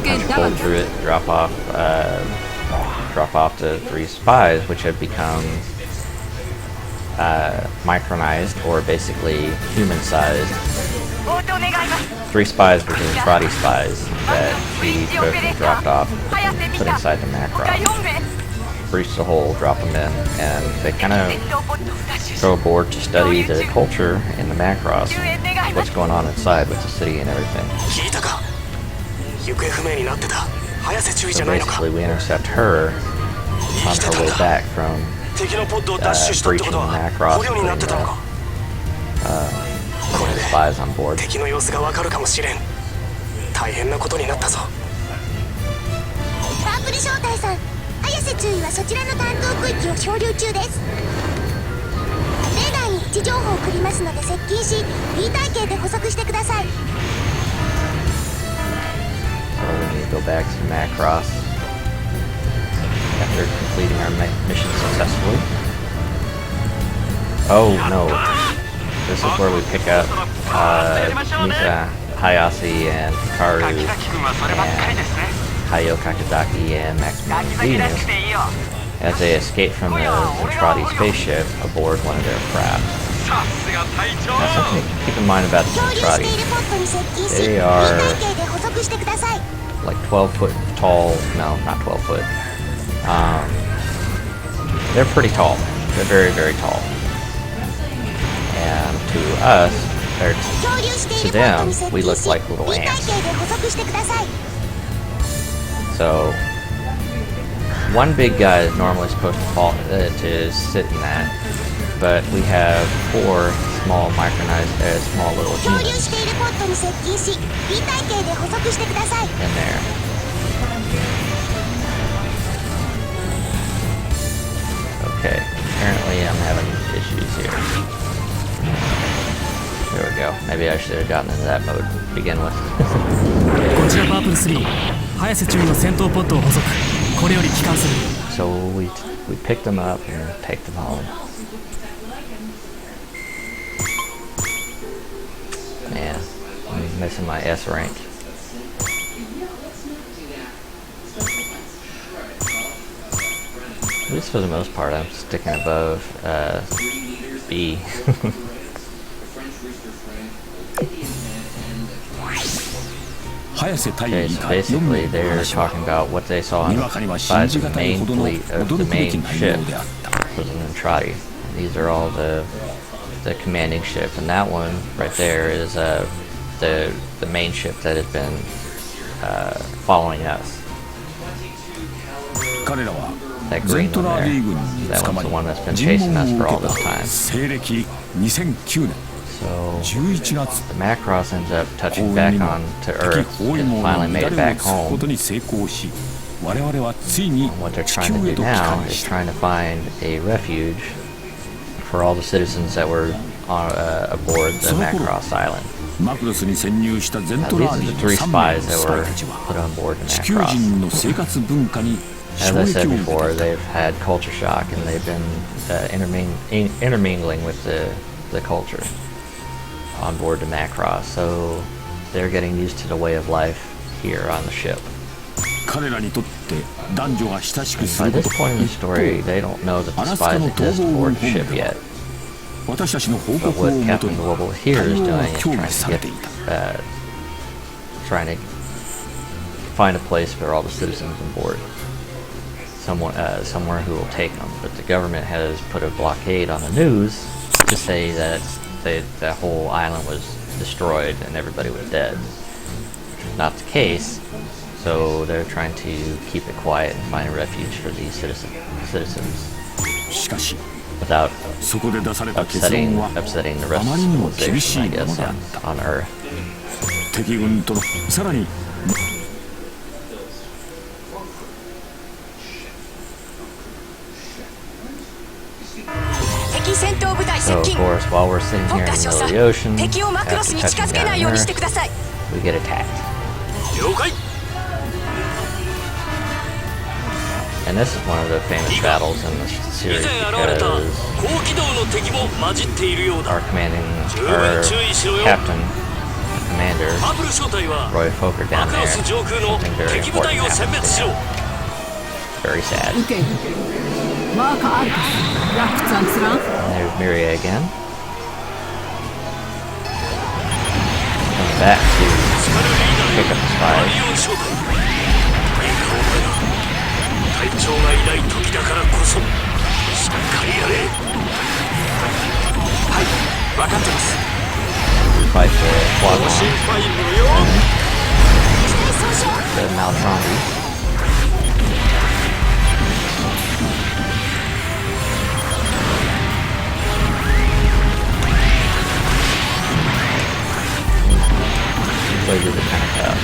punch a hole through it, drop off to 3 spies, which have become micronized, or basically human-sized. 3 spies were the Trotty spies that she took and dropped off and put inside the Macross. Breach the hole, drop them in, and they kind of go aboard to study the culture in the Macross and what's going on inside with the city and everything. So basically we intercept her on her way back from breaching the Macross and putting the spies on board. 大変なことになったぞ。パープル招待さん、綾瀬中尉はそちらの担当区域を漂流中です。レーダーに位置情報を送りますので接近し B 体系で捕捉してください。So we need to go back to Macross after completing our mission successfully. Oh no, this is where we pick up Misa Hayase and Hikaru and Hayo Kakadaki and Maximum Venus as they escape from the Zentradi spaceship aboard one of their craft. Now something to keep in mind about the Zentradi, they are like 12 foot tall, no, not 12 foot, they're pretty tall, they're very, very tall, and to us, or to them, we look like little ants. So, one big guy is normally supposed to sit in that, but we have 4 small micronized, small little humans in there. Okay, apparently I'm having issues here. There we go. Maybe I should have gotten into that mode to begin with. So we picked them up and take them home. Man, I'm missing my S rank. At least for the most part, I'm sticking above B. Okay, so basically they're talking about what they saw inside the main fleet of the main ship was an Entrati. These are all the commanding ship, and that one right there is the main ship that has been following us. That green one there, that one's the one that's been chasing us for all this time. So the Macross ends up touching back on to Earth and finally made it back home. And what they're trying to do now is trying to find a refuge for all the citizens that were aboard the Macross island. Now, these are the 3 spies that were put on board the Macross. As I said before, they've had culture shock and they've been intermingling with the culture on board the Macross, so they're getting used to the way of life here on the ship. And by this point in the story, they don't know that the spies exist aboard the ship yet. But what Captain Global here is doing is trying to find a place for all the citizens on board. Somewhere who will take them. But the government has put a blockade on the news to say that the whole island was destroyed and everybody was dead. Not the case, so they're trying to keep it quiet and find a refuge for these citizens without upsetting the rest of the civilization, I guess, on Earth. 敵戦闘部隊接 So of 近 course, while we're sitting 国 here 家 in the 少 middle 佐 of the ocean, 敵をマクロス after に近 touching づけな down いよう on にして Earth, ください we get attacked. 了解 And this is one of the famous battles in the 以 series 前現れた because 高軌道の敵も混じっているよう our だ captain, commander, バブル小隊は Roy Fokker マ down クロ there, ス上空の something very 敵部隊 important を殲 happened 滅し to ろ him. Very sad. Okay. Marker Arcus. Raft and Sran. And there's Miria again. Coming back to pick up the マ spies. リオン小隊いいかお前ら隊長がいない時だからこそしっかりやれはい分かってます Fight the ご心 Quadron, 配無用 the Maltrondes. Those are kind of tough.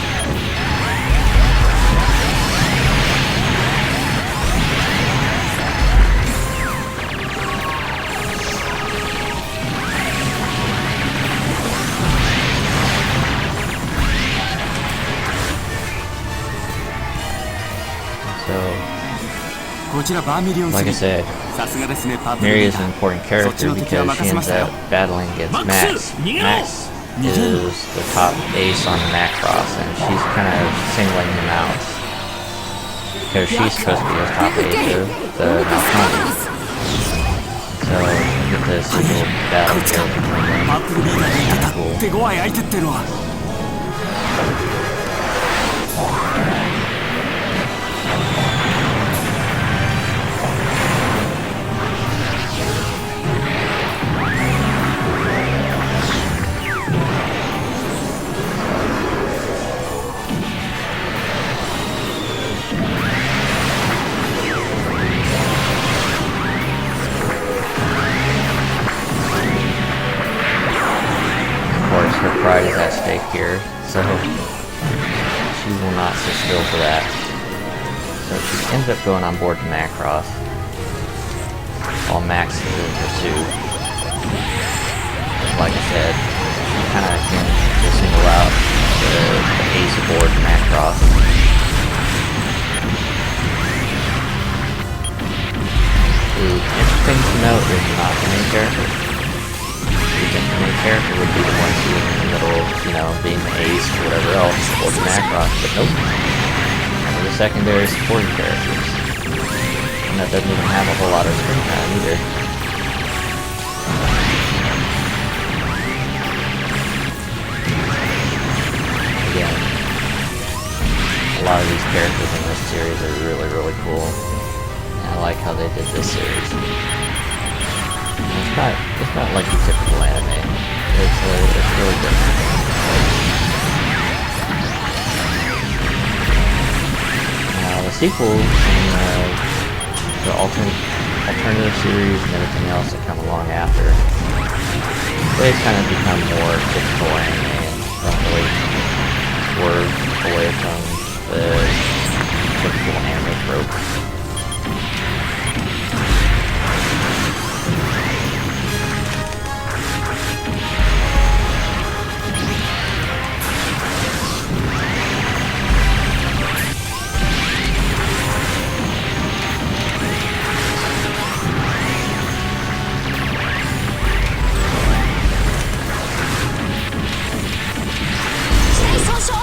Like I said, Miri is an important character because she ends up battling against Max. Max is the top ace on the Macross, and she's kind of singling him out because she's supposed to be the top ace of the Maltrondes. So you get this little battle here between them. It's kind of cool. Her pride is at stake here, so she will not sit still for that. So she ends up going on board to Macross, while Max is in pursuit. Like I said, she kind of can single out the ace aboard Macross. Interesting to note is not the main character. The main character would be the one being in the middle, you know, being the ace or whatever else, or the Macross, but nope. They're the secondary supporting characters. And that doesn't even have a whole lot of screen time either. Again, lot of these characters in this series are really, really cool. And I like how they did this series. It's not like the typical anime. It's really different. Now the sequels and the alternative series and everything else that come along after, they kind of become more typical anime and don't really swerve away from the typical anime tropes.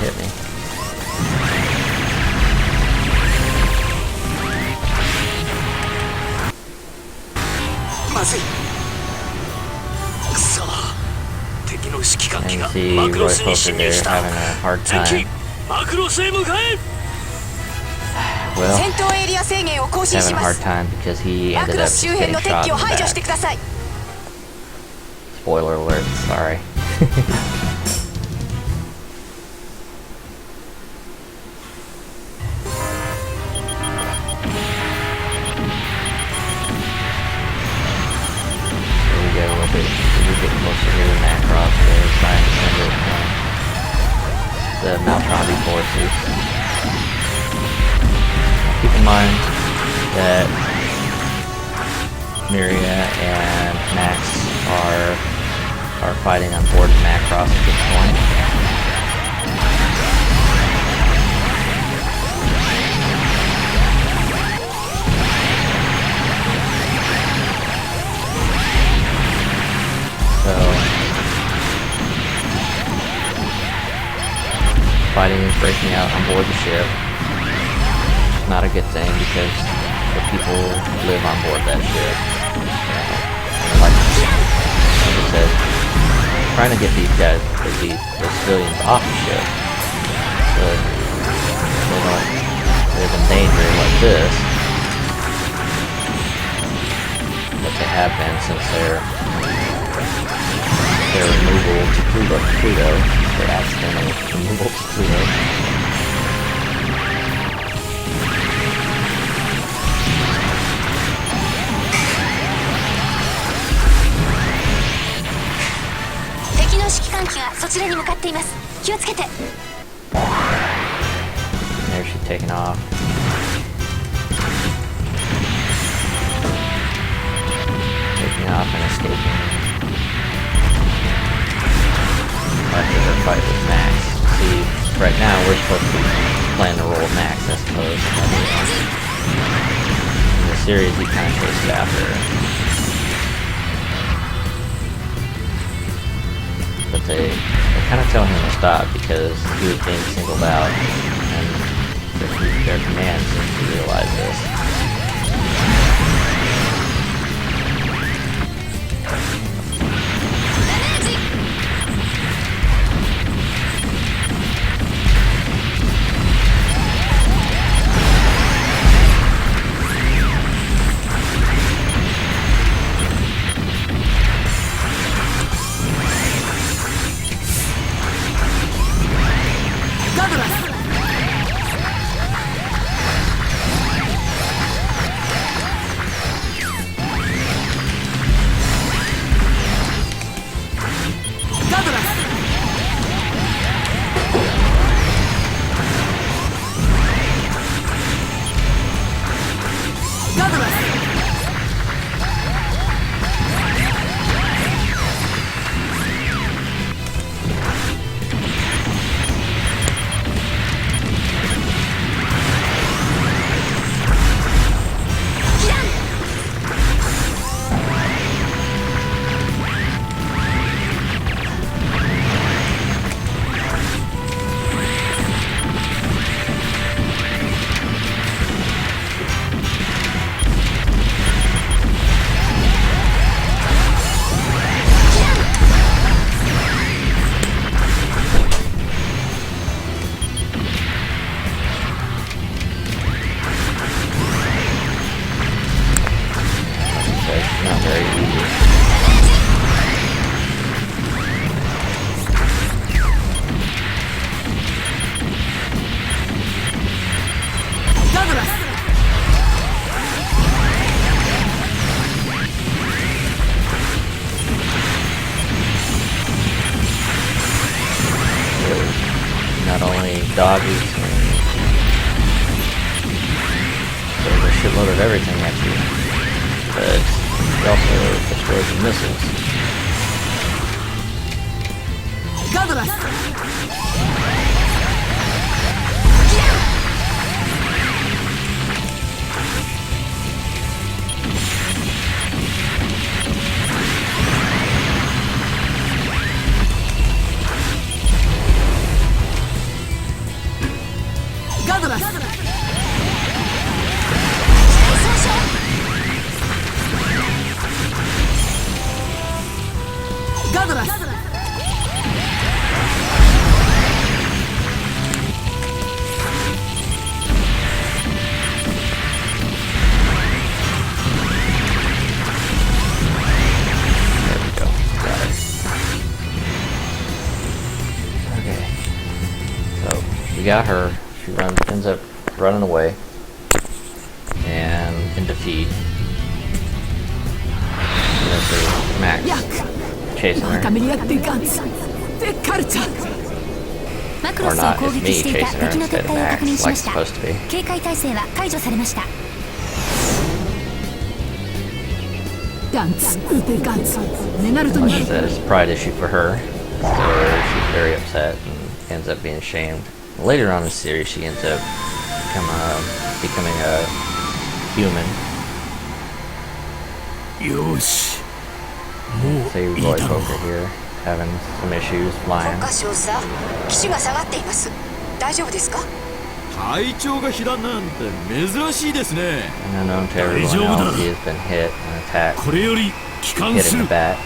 Hit me. まずい。くそ。敵の指揮官機 And が see マクロ Roy スに Poker 侵 there 入した。 having a hard 前進 time. マクロスへ向かえ。 Well, 戦闘エリア制限を更新 having し a ま hard す。 time because he マ ended クロ up ス just 周辺 getting の shot 敵 in 機を the 排除して back. ください。 Spoiler alert, sorry. Here we go, a little bit closer here to Macross, trying to send it the Maltron forces. Keep in mind that Miria and Max are fighting on board Macross at this point. So fighting is breaking out on board the ship. Not a good thing because the people live on board that ship. Like I said, trying to get these guys, the civilians off the ship, so they don't live in danger like this. But they have been since their removal to Pluto, their accidental removal to Pluto. There she's taking off. Taking off and escaping. After her fight with Max. See, right now we're supposed to be playing the role of Max, I suppose. In the series, he kind of chases after her. But they kind of tell him to stop because he was being singled out, and their command seems to realize this. dodges and throws a shitload of everything at you. But he also destroys the missiles. We got her. She ends up running away, and in defeat, Max chasing her. Or not, it's me chasing her instead of Max, like it's supposed to be. 警戒態勢は解除されました。 Like I said, it's a pride issue for her, so she's very upset and ends up being shamed. Later on in the series, she ends up becoming a human. See Roy Poker here having some issues flying. 体調が火だなんて珍しいですね。 And unknown to everyone else, he has been hit and attacked, これより帰還 hit す in る the。back.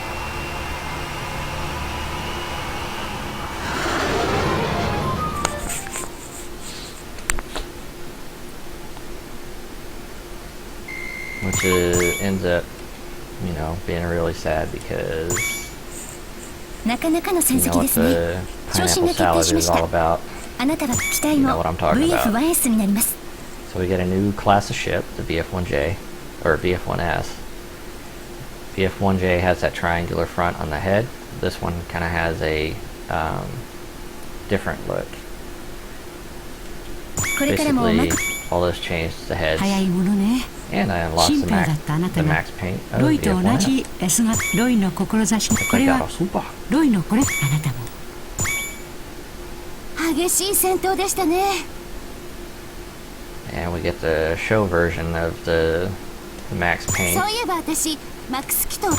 Which ends up, being really sad because なかなかの戦 you know 績 what ですね。 the 昇進が pineapple 決定 salad しま is し all た。 about. あなたは機体 You know の what I'm talking about. VF1S になります。 So we get a new class of ship, the VF1J, or VF1S. VF1J has that triangular front on the head. This one kind of has a different look. これからも Basically, all those changed the heads, 早いものね。 and I unlocked 心 the 配だったあな the たが max paint of ロイと同 VF1S. じ S がロイの志こ I れ got は a super. ロイのこれあなたも激しい戦闘でしたね。 And we get the show version of the max paint. そういえば私マックス・キトン。 So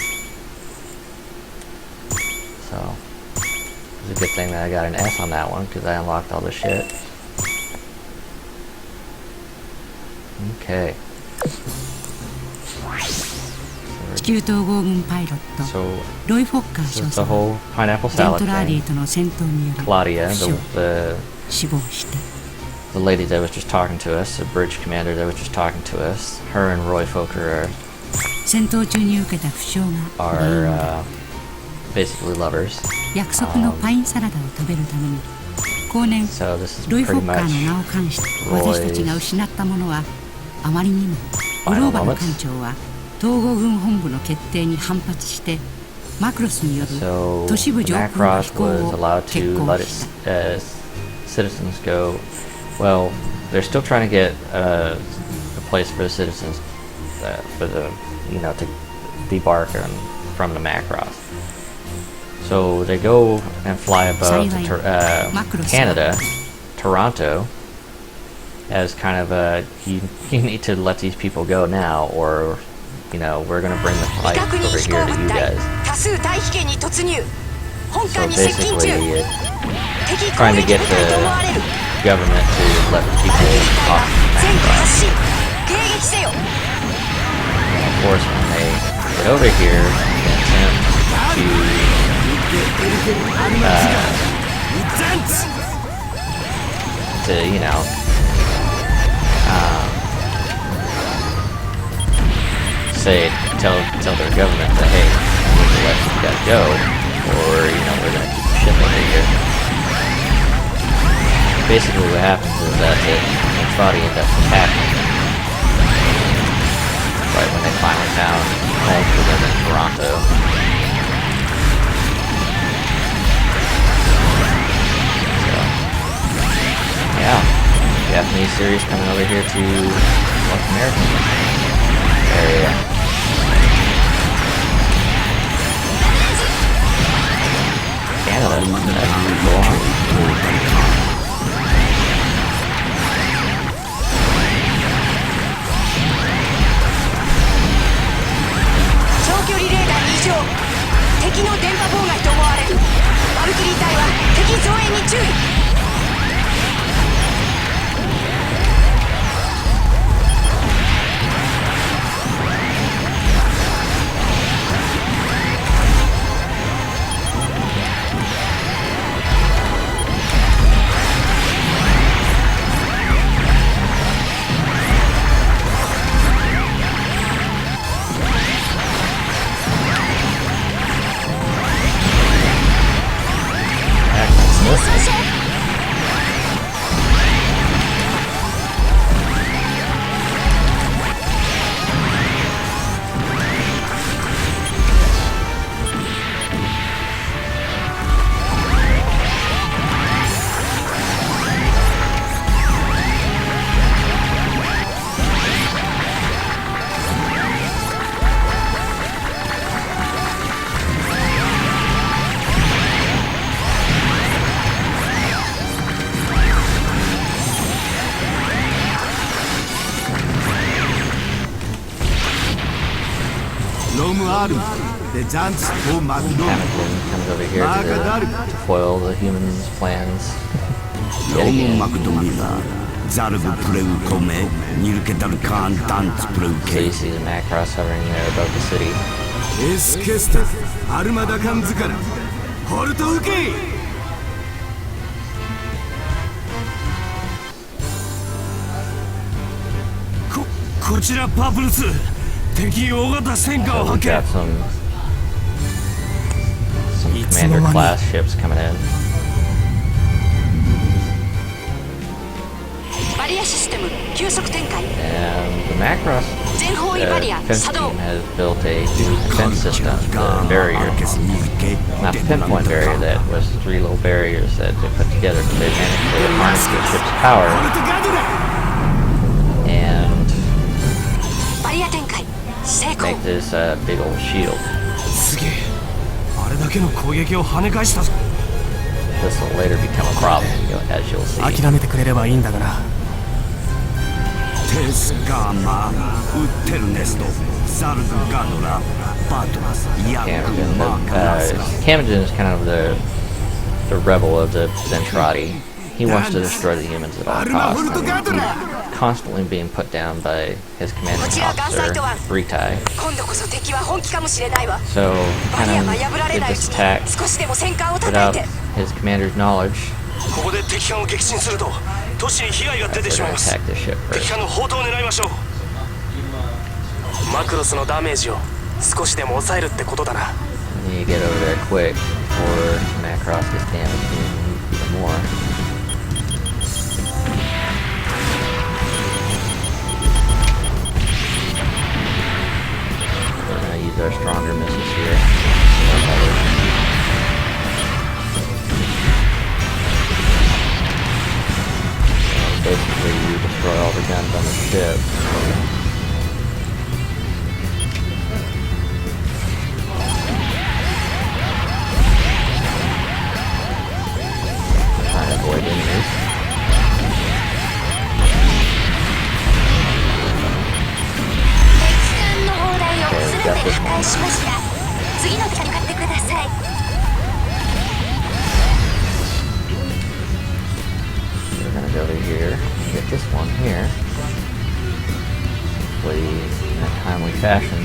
it's a good thing that I got an S on that one because I unlocked all the shit. Okay. 地球統合軍パイロット So ロイ・フォッカー this 少 is the 佐は whole pineapple デン salad トラーリ thing. ーとの戦闘により Claudia, 負傷 the 死亡した the lady that was just talking to us, the bridge commander that was just talking to us, her and Roy Fokker 戦闘中に受けた負傷が are, 原因だ basically lovers. 約束のパインサラダを食べるために後年 So this is ロイ・フォ pretty ッカー much の名を冠して私たちが失ったものはあまりにもグローバル艦長は統合軍本部の決定に反発してマクロスによる So 都市部上空の Macross 飛行 was を allowed 決 to 行 let し its た citizens go. Well, they're still trying to get a place for the citizens, for the to debark from the Macross. So they go and fly above Canada, Toronto, as kind of a you need to let these people go now, or we're gonna bring the fight over here to you guys. 多数大気圏に突入。本 So 艦に接近中。 basically, 敵 trying 攻 to 撃 get 部隊と思われる。 the government to let people 大敵隊 off が the 全土 Macross. 発進。迎撃せよ。 Of course, when they get over here, they attempt to tell their government that hey, we need to let you guys go, or we're gonna keep the ship over here. Basically, what happens is that Trotty ends up attacking right when they finally found home for them in Toronto. So Japanese series coming over here to North American area. Canada. That's cool. 長距離レーダー異常敵の電波妨害と思われるバルキリー隊は敵増援に注意 Hamilton comes over here to foil the humans' plans. Yet again. So you see the Macross hovering there above the city. So we've got some commander class ships coming in. バリアシステム急速展開 And the Macross 全方位バリア defense 作動 team has built a new defense system, the barrier, not the pinpoint barrier, that was 3 little barriers that they put together. They managed to harness the ship's power and バリア展開成功 make this big old shield. すげえあれだけの攻撃を跳ね返したぞ This will later become a problem, as you'll see. 諦めてくれればいいんだがな Camden is kind of the rebel of the Zentradi. He wants to destroy the humans at all costs. And he's constantly being put down by his commanding officer, Ritai. So, kind of did this attack without his commander's knowledge. We're gonna attack this ship first. And you get over there quick before Macross gets damaged even more. We're gonna use our stronger missiles here. Basically, you destroy all the guns on the ship. Trying to avoid enemies. Okay, we got this one. We're gonna go to here and get this one here. Hopefully in a timely fashion.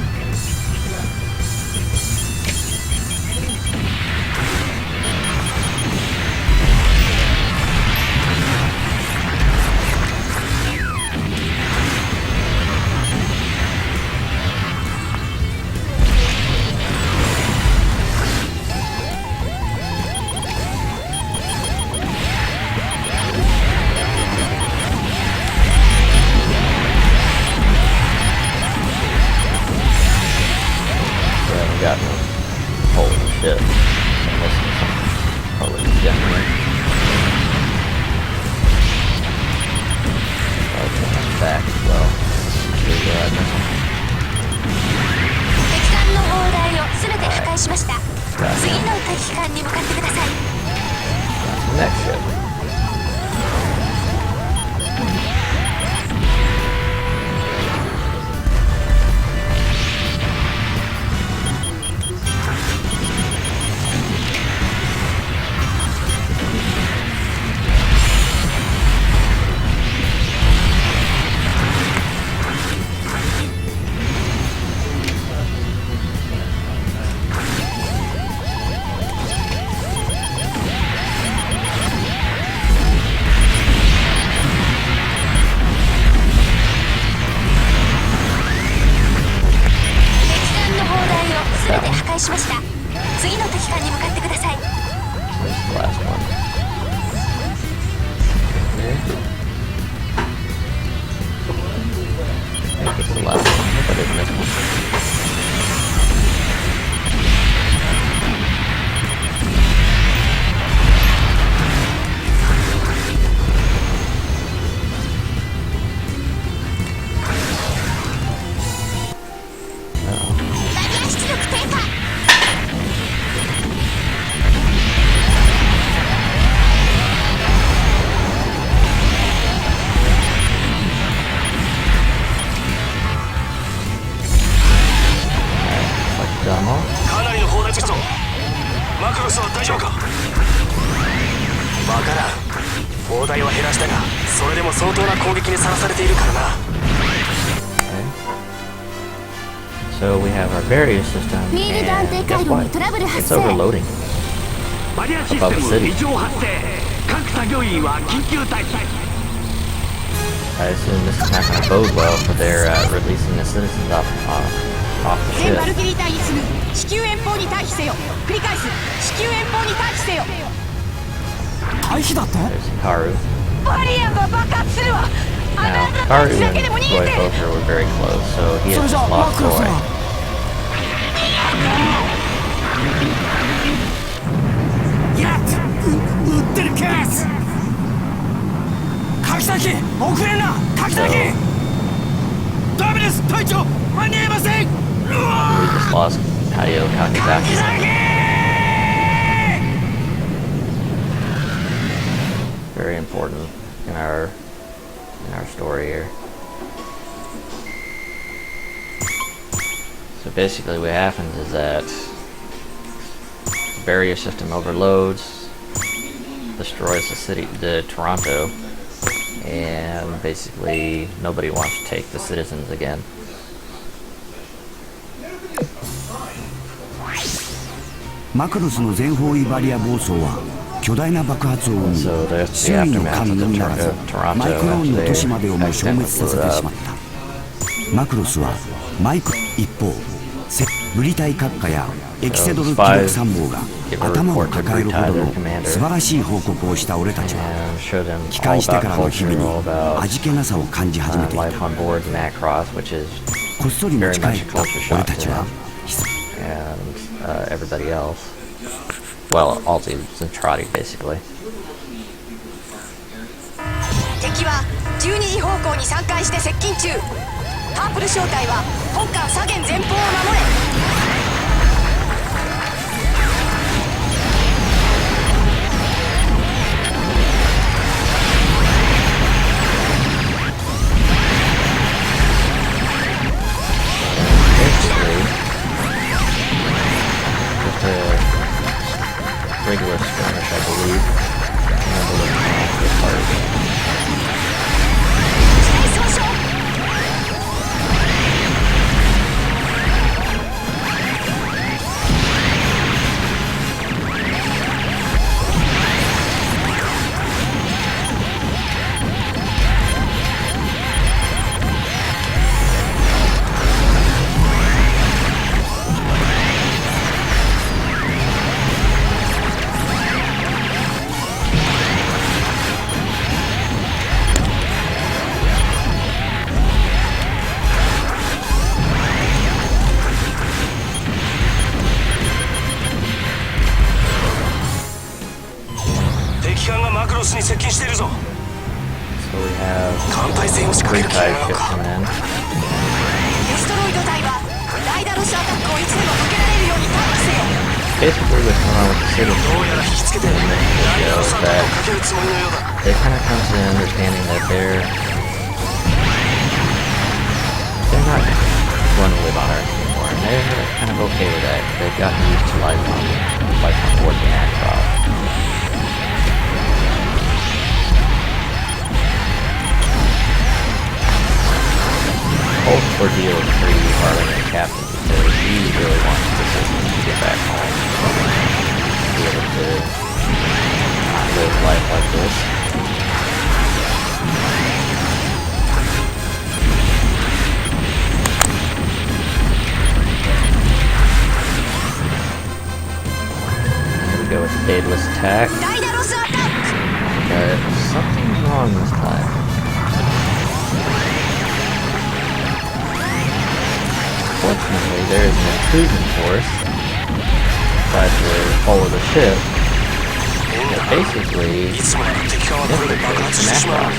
I think it's the last one. I hope I didn't miss one. So we have our barrier system, and guess what? It's overloading above the city. I assume this is not going to bode well for their releasing the citizens off the ship. There's Hikaru. Now, Hikaru and Roy Fokker were very close, so he has just lost Roy. So, we just lost Taiyo Kakizaki. Very important in our story here. So basically what happens is that the barrier system overloads, destroys the Toronto, and basically nobody wants to take the citizens again. Macross の全方位バリア暴走は巨大な爆発を生み、周囲の艦のみならずマイクローンの都市までをも消滅させてしまった。マクロスは一方、ブリタイ閣下やエキセドル記録参謀が頭を抱えるほどの素晴らしい報告をした俺たちは、帰還してからの日々に味気なさを感じ始めていた。こっそり持ち帰った俺たちはeverybody else. Well, all the Zentradi, basically. 敵は12時方向に3回して接近中。パープル小隊は本艦左舷前方を守れ。Regular skirmish, I believe. So we have 3 type ships coming in. Basically what's going on with the city is that they kind of come to the understanding that they're not going to live on Earth anymore, and they're kind of okay with that. They've gotten used to life on board the Macross. The whole ordeal is pretty hard on the captain because he really wants the system to get back home, be able to not live life like this. Here we go with the Daedalus attack. But something's wrong this time? Fortunately, there is an intrusion force inside the hull of the ship that basically infiltrates the Macross.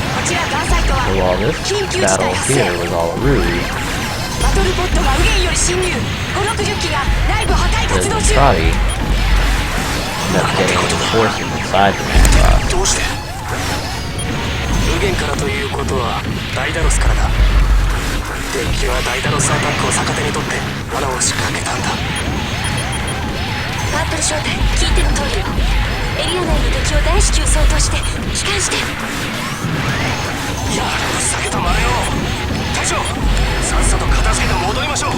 こちらガンサイトは So while this 緊急事態 battle 発生 here was all a ruse, バトルポットが右舷より侵入560機が内部破壊 the 活動中 Trotty ended up getting forces inside the Macross. どうして無限からということはダイダロスからだ。敵はダイダロスアタックを逆手にとって罠を仕掛けたんだ。パープル正体聞いての通りよ。エリア内の敵を大至急相当して帰還して。いや、ふざけたまねを。隊長、さっさと片付けて戻りましょう。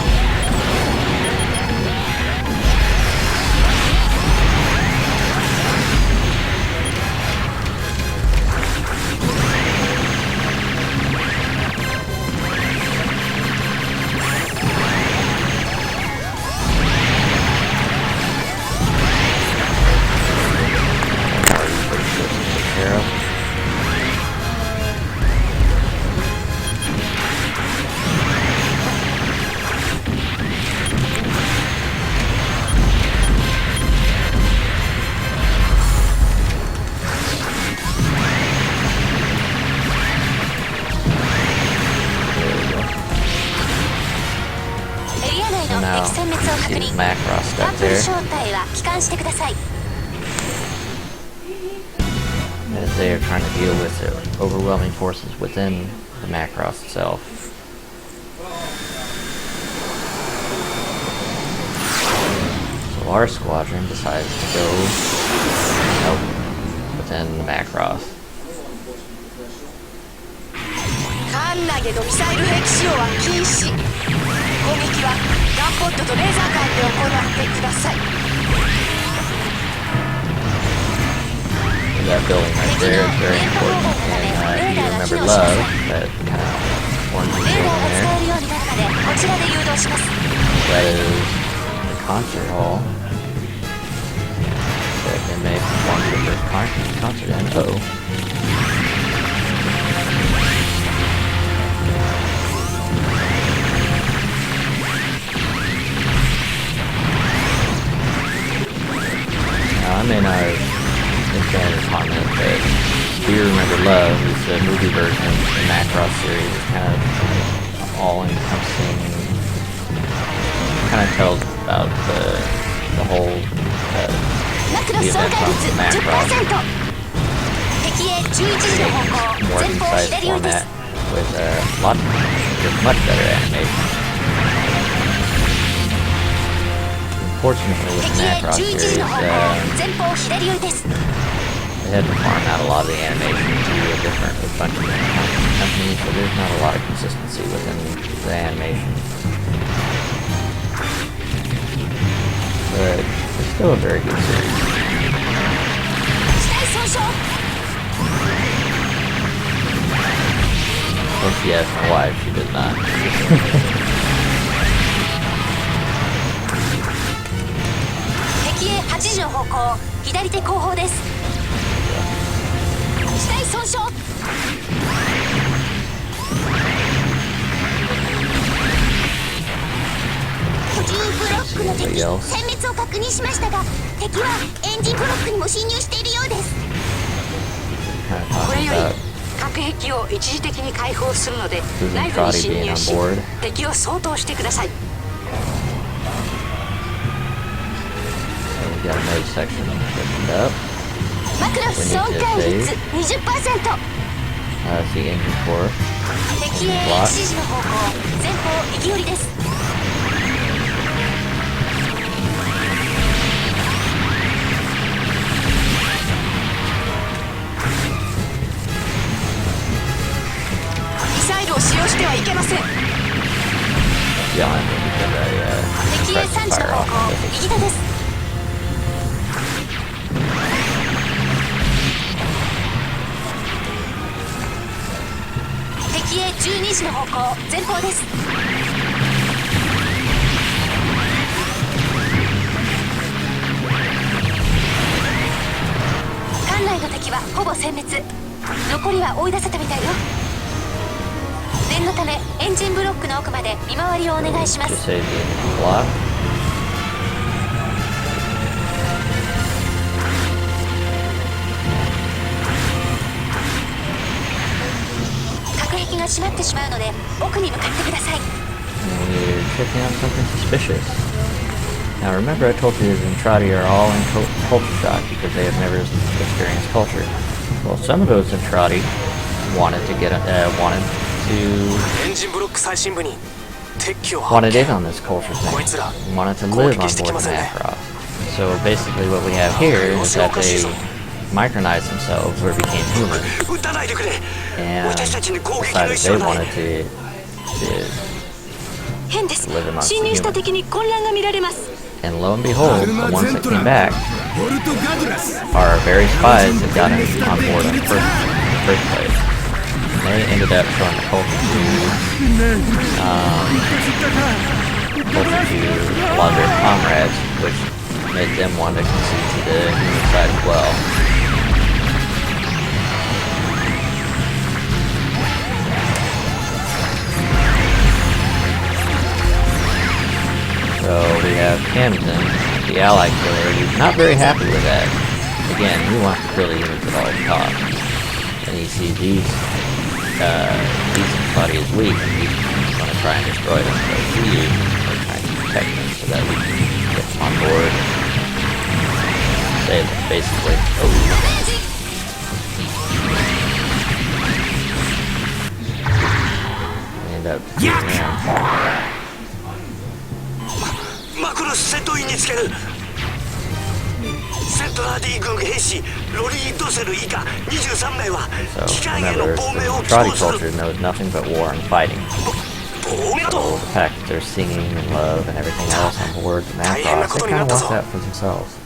敵殲滅を確認。パープル正体は帰還してください。 As they are trying to deal with the overwhelming forces within the Macross itself. So our squadron decides to go help within the Macross. 艦投げのミサイル兵器使用は禁止。攻撃はガンポットとレーザーガンで行ってください。 That building right there is very important, and if you remember Love, that kind of orange building there, that is the concert hall that they may perform the concert in. Uh-oh. Now, I may not have expanded upon it, but Do You Remember Love is the movie version of the Macross series. It's kind of all-encompassing, kind of tells about the whole the events on Macross in a more concise format with much better animation. Unfortunately, with the Macross series, they had to farm out a lot of the animation to a bunch of different companies, so there's not a lot of consistency within the animation. But it's still a very good series. Of course, she asked my wife, she did not. 8時の方向、左手後方です。機体損傷。補充ブロックの敵、殲滅を確認しましたが、敵はエンジンブロックにも侵入しているようです。これより核兵器を一時的に解放するので、内部に侵入し、敵を掃討してください。 We got another section opened up. Macross 損壊率 20%。 the engine core. 敵へ1時の方向、前方右寄りです。ミサイルを使用してはいけません。敵へ3時の方向、右手です。 敵へ12時の方向、前方です。殲滅。残りは追い出せたみたいよ。念のためエンジンブロックの奥まで見回りをお願いします。隔壁が閉まってしまうので奥に向かってください。We're checking out something suspicious. Now remember I told you the Zentradi are all in culture shock because they have never experienced culture. Well, some of those Zentradi wanted to wanted in on this culture thing, wanted to live on board Macross. So basically what we have here is that they micronized themselves or became human and decided they wanted to live amongst the humans. And lo and behold, the ones that came back are very spies that got on board in the first place. They ended up showing the culture to a lot of their comrades, which made them want to concede to the human side as well. So we have Camden, the ally killer. He's not very happy with that. Again, he wants to kill the humans at all costs. And he sees these body is weak, and he's going to try and destroy them. So we are trying to protect them so that we can get them on board. Save them, basically. Oh. We end up getting them. Macross 戦闘員につける。セントラーディ軍兵士ロリー・ドセル以下23名は機関への亡命を希望する。Trotty culture knows nothing but war and fighting. So the fact that they're singing and love and everything else on board the Macross, they kind of want that for themselves.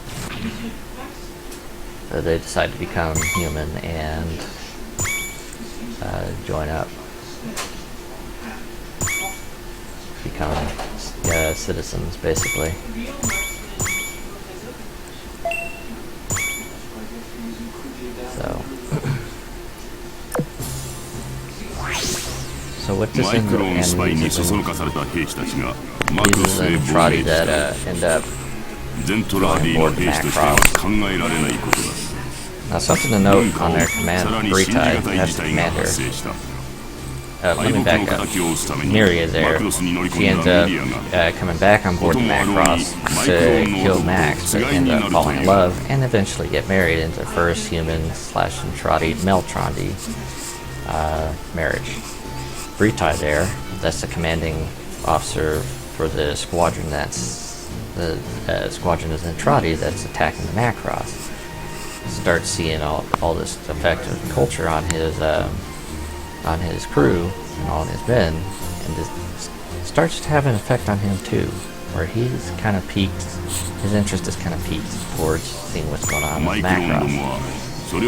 So they decide to become human and join up. Become citizens, basically. So what does end up these are the Trotty that end up going board the Macross. Now something to note on their command, Britai, that's the commander. Let me back up. Miri is there. She ends up coming back on board the Macross to kill Max, but ends up falling in love and eventually get married into the first human/Trotty Meltrandi marriage. Britai there, that's the commanding officer for the squadron that's the squadron of Zentradi that's attacking the Macross. Starts seeing all this effect of culture on his crew and on his men, and this starts to have an effect on him too, where he's kind of peaked, his interest is kind of peaked towards seeing what's going on with Macross. And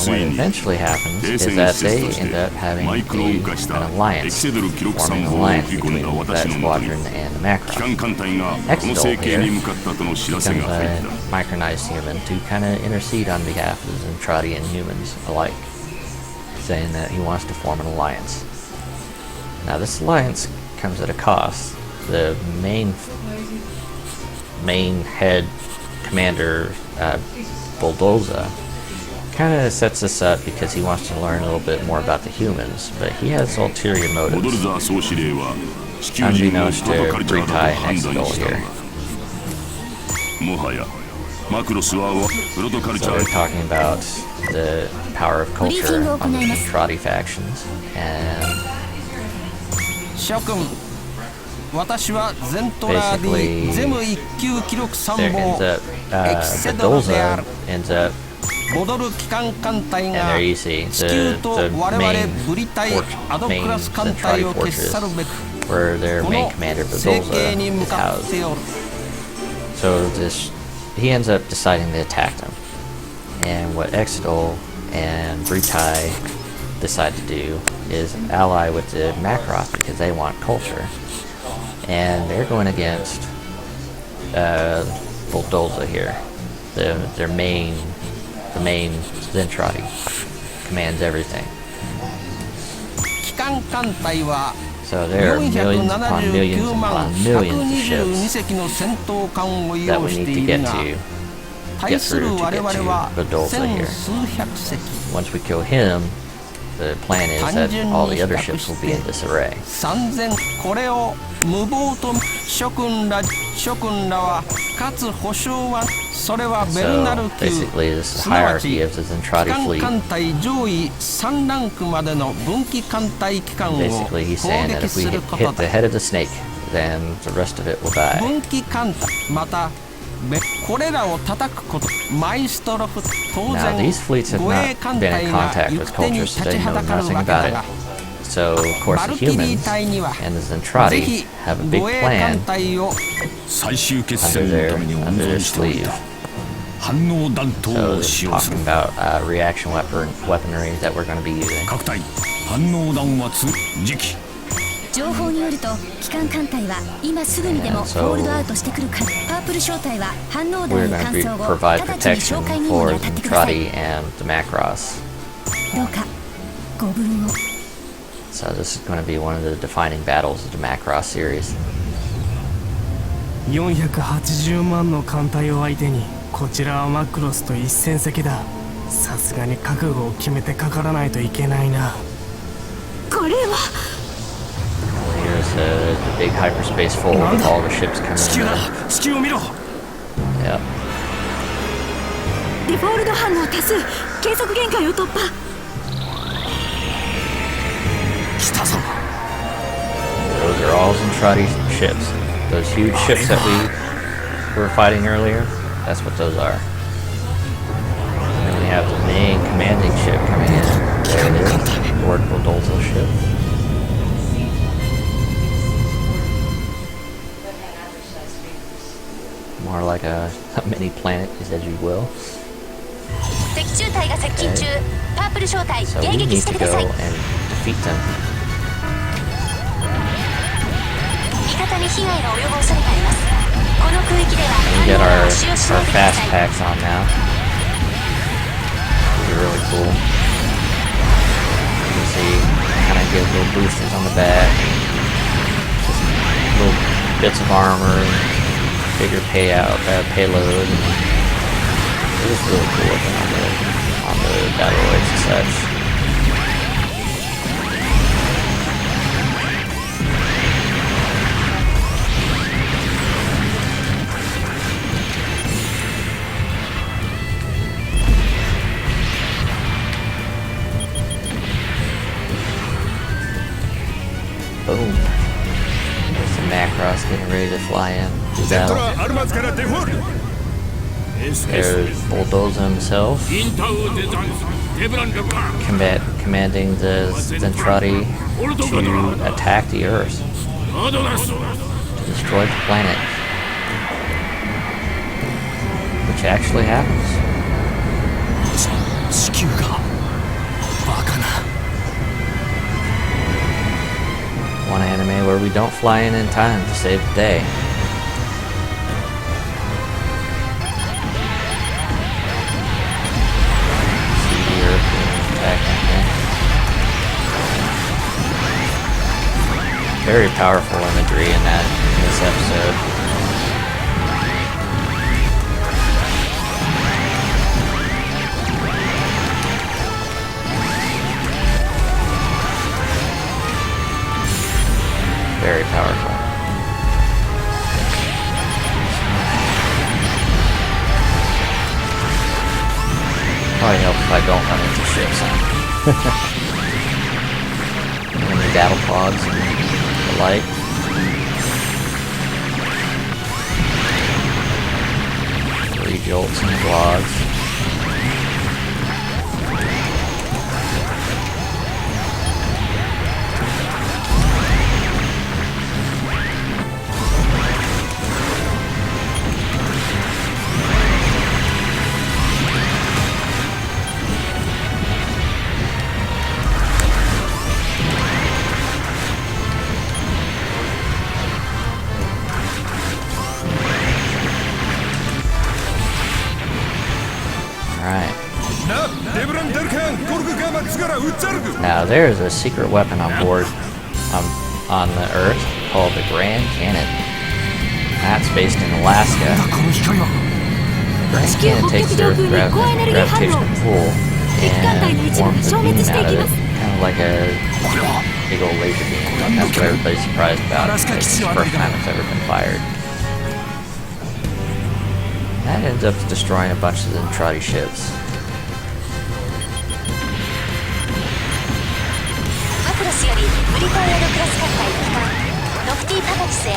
what eventually happens is that they end up having an alliance, forming an alliance between that squadron and the Macross. Exodol here becomes a micronized human to kind of intercede on behalf of the Zentradi and humans alike, saying that he wants to form an alliance. Now this alliance comes at a cost. The main head commander, Bulldoza, kind of sets this up because he wants to learn a little bit more about the humans, but he has ulterior motives, unbeknownst to Britai and Exodol here. So we're talking about the power of culture on the Zentradi factions, and basically there ends up Bulldoza ends up, and there you see the main Zentradi fortress where their main commander Bulldoza is housed. So he ends up deciding to attack them, and what Exodol and Britai decide to do is ally with the Macross because they want culture, and they're going against Bulldoza here, their main the main Zentradi commands everything. So there are millions upon millions upon millions of ships that we need to get through to get to Godolza here. Once we kill him, the plan is that all the other ships will be in disarray. So basically this is a hierarchy of the Zentradi fleet. Basically he's saying that if we hit the head of the snake, then the rest of it will die. Now these fleets have not been in contact with culture, so they know nothing about it. So of course the humans and the Zentradi have a big plan under their sleeve. So it's talking about reaction weaponry that we're going to be using. 情報によると機関艦隊は今すぐにでもホールドアウトしてくるか。パープル小隊は反応弾の乾燥後直ちに哨戒任務に当たってください。どうかご武運を。So this is going to be one of the defining battles of the Macross series. 480万の艦隊を相手にこちらはマクロスと一戦席だ。さすがに覚悟を決めてかからないといけないな。これは。Here's the big hyperspace fold with all the ships coming in. Yep. デフォルト反応多数、計測限界を突破。来たぞ。Those are all Zentradi ships. Those huge ships that we were fighting earlier, that's what those are. And then we have the main commanding ship coming in. There it is, Lord Godolza's ship. More like a mini planet, as you will. Okay. So we need to go and defeat them. We get our fast packs on now. These are really cool. You can see, kind of give little boosters on the back. Just little bits of armor. Bigger payload. It was really cool looking on the battleoids and such. Boom. There's the Macross getting ready to fly in. There's Bulldozer himself, commanding the Zentradi to attack the Earth, to destroy the planet, which actually happens. One anime where we don't fly in time to save the day. Very powerful imagery in this episode. Very powerful. Probably helps if I don't run into ships. And the battle pods and the like. Jolts and vlogs. Now there's a secret weapon on board on the Earth called the Grand Cannon. That's based in Alaska. The Grand Cannon takes the Earth's gravitational pull and forms a beam out of it, kind of like a big old laser beam. That's what everybody's surprised about. It's the first time it's ever been fired. That ends up destroying a bunch of the Zentradi ships. Macross よりブリタイアドクラス艦隊機関ノフティ・タタティスへ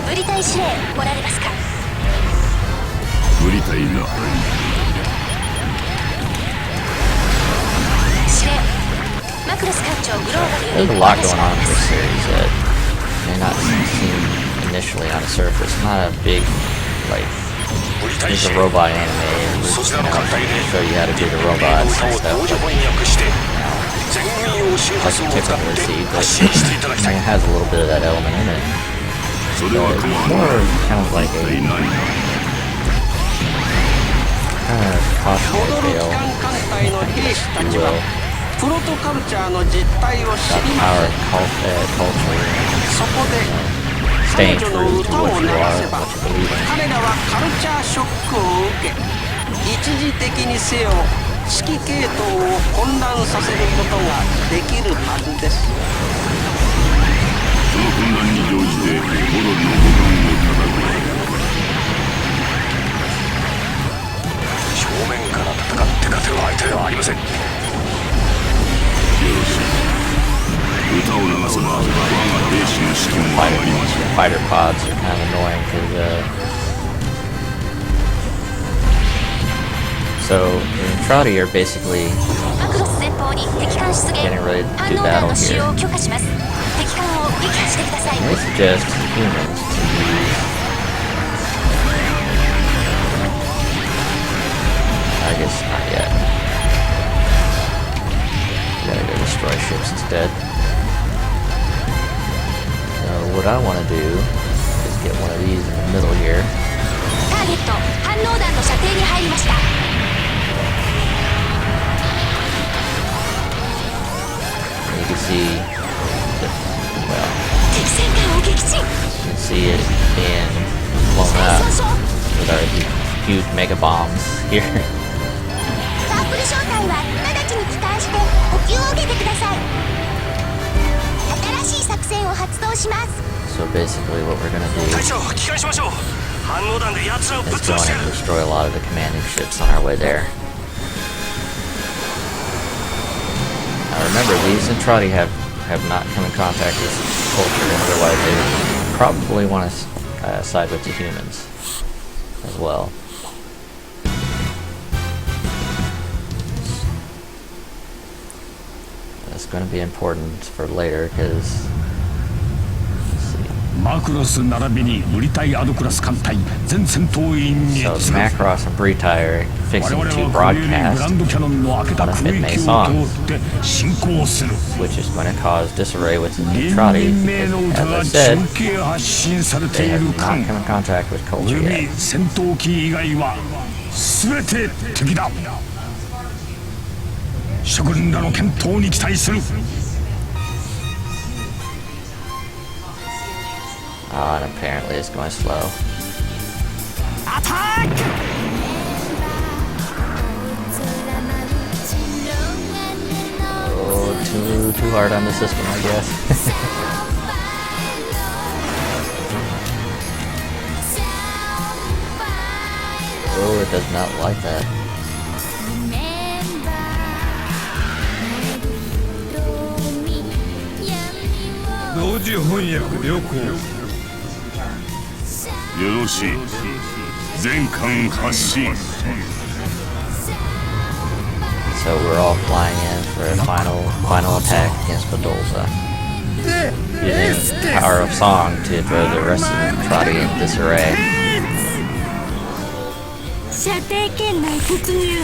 ブリタイ司令おられますか。ブリタイが司令マクロス艦長グローバルよ There's り a お lot 話 going し on in ま this す。 series that may not seem initially on the surface. Not a big, like, there's a robot anime and we're just gonna show you how to do the robots and stuff. But, like you typically see, but it has a little bit of that element in it. So it's more kind of like a cautionary tale, if you will. プロトカルチャーの実態を知りません。そこで彼女の歌を流せば彼らはカルチャーショックを受け一時的にせよ指揮系統を混乱させることができるはずです。その混乱に乗じてモロリのボタンを叩く。正面から戦って勝てる相手ではありません。歌を流せば我が兵士の士気も上がります。 Fighter pods are kind of annoying because so Zentradi are basically getting ready to do battle here. And they suggest humans to use, I guess not yet. We gotta go destroy ships instead. So what I want to do is get one of these in the middle here. You can see, well, you can see it being blown up with our huge mega bombs here. So basically what we're gonna do is go and destroy a lot of the commanding ships on our way there. Now remember, these Zentradi have not come in contact with culture, otherwise they would probably want to side with the humans as well. That's going to be important for later because Macross 並びにブリタイアドクラス艦隊全戦闘員に So Macross and Britai are fixing to broadcast one of Midmay's songs, which is going to cause disarray with the Zentradi because, as I said, they have not come in contact with culture yet. 戦闘機以外は全て敵だ。諸軍らの健闘に期待する。And apparently it's going slow. Attack! Oh, too hard on the system, I guess. Oh, it does not like that. So we're all flying in for a final attack against Podolza. Using the power of song to throw the rest of the Zentradi in disarray. 射程圏内突入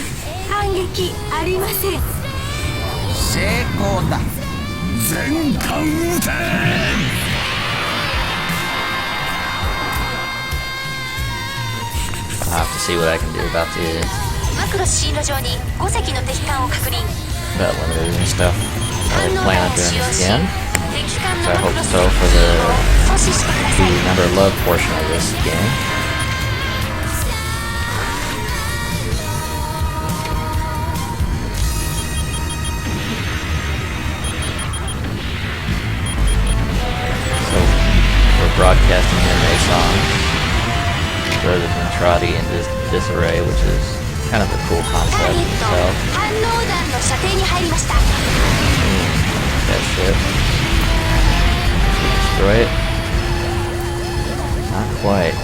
反撃ありません。成功だ。全艦撃て。I'll have to see what I can do about the マクロス進路上に5隻の敵艦を確認。 About limited and stuff. I plan on doing this again. 敵艦 So の I マ hope クロス so を for the 阻止してください。 number love portion of this game. So we're broadcasting anime songs rather than trotty and disarray, which is kind of a cool ター concept ゲ in ット itself. 反応弾の射程に入りました。 That shit. Destroy it? Not quite.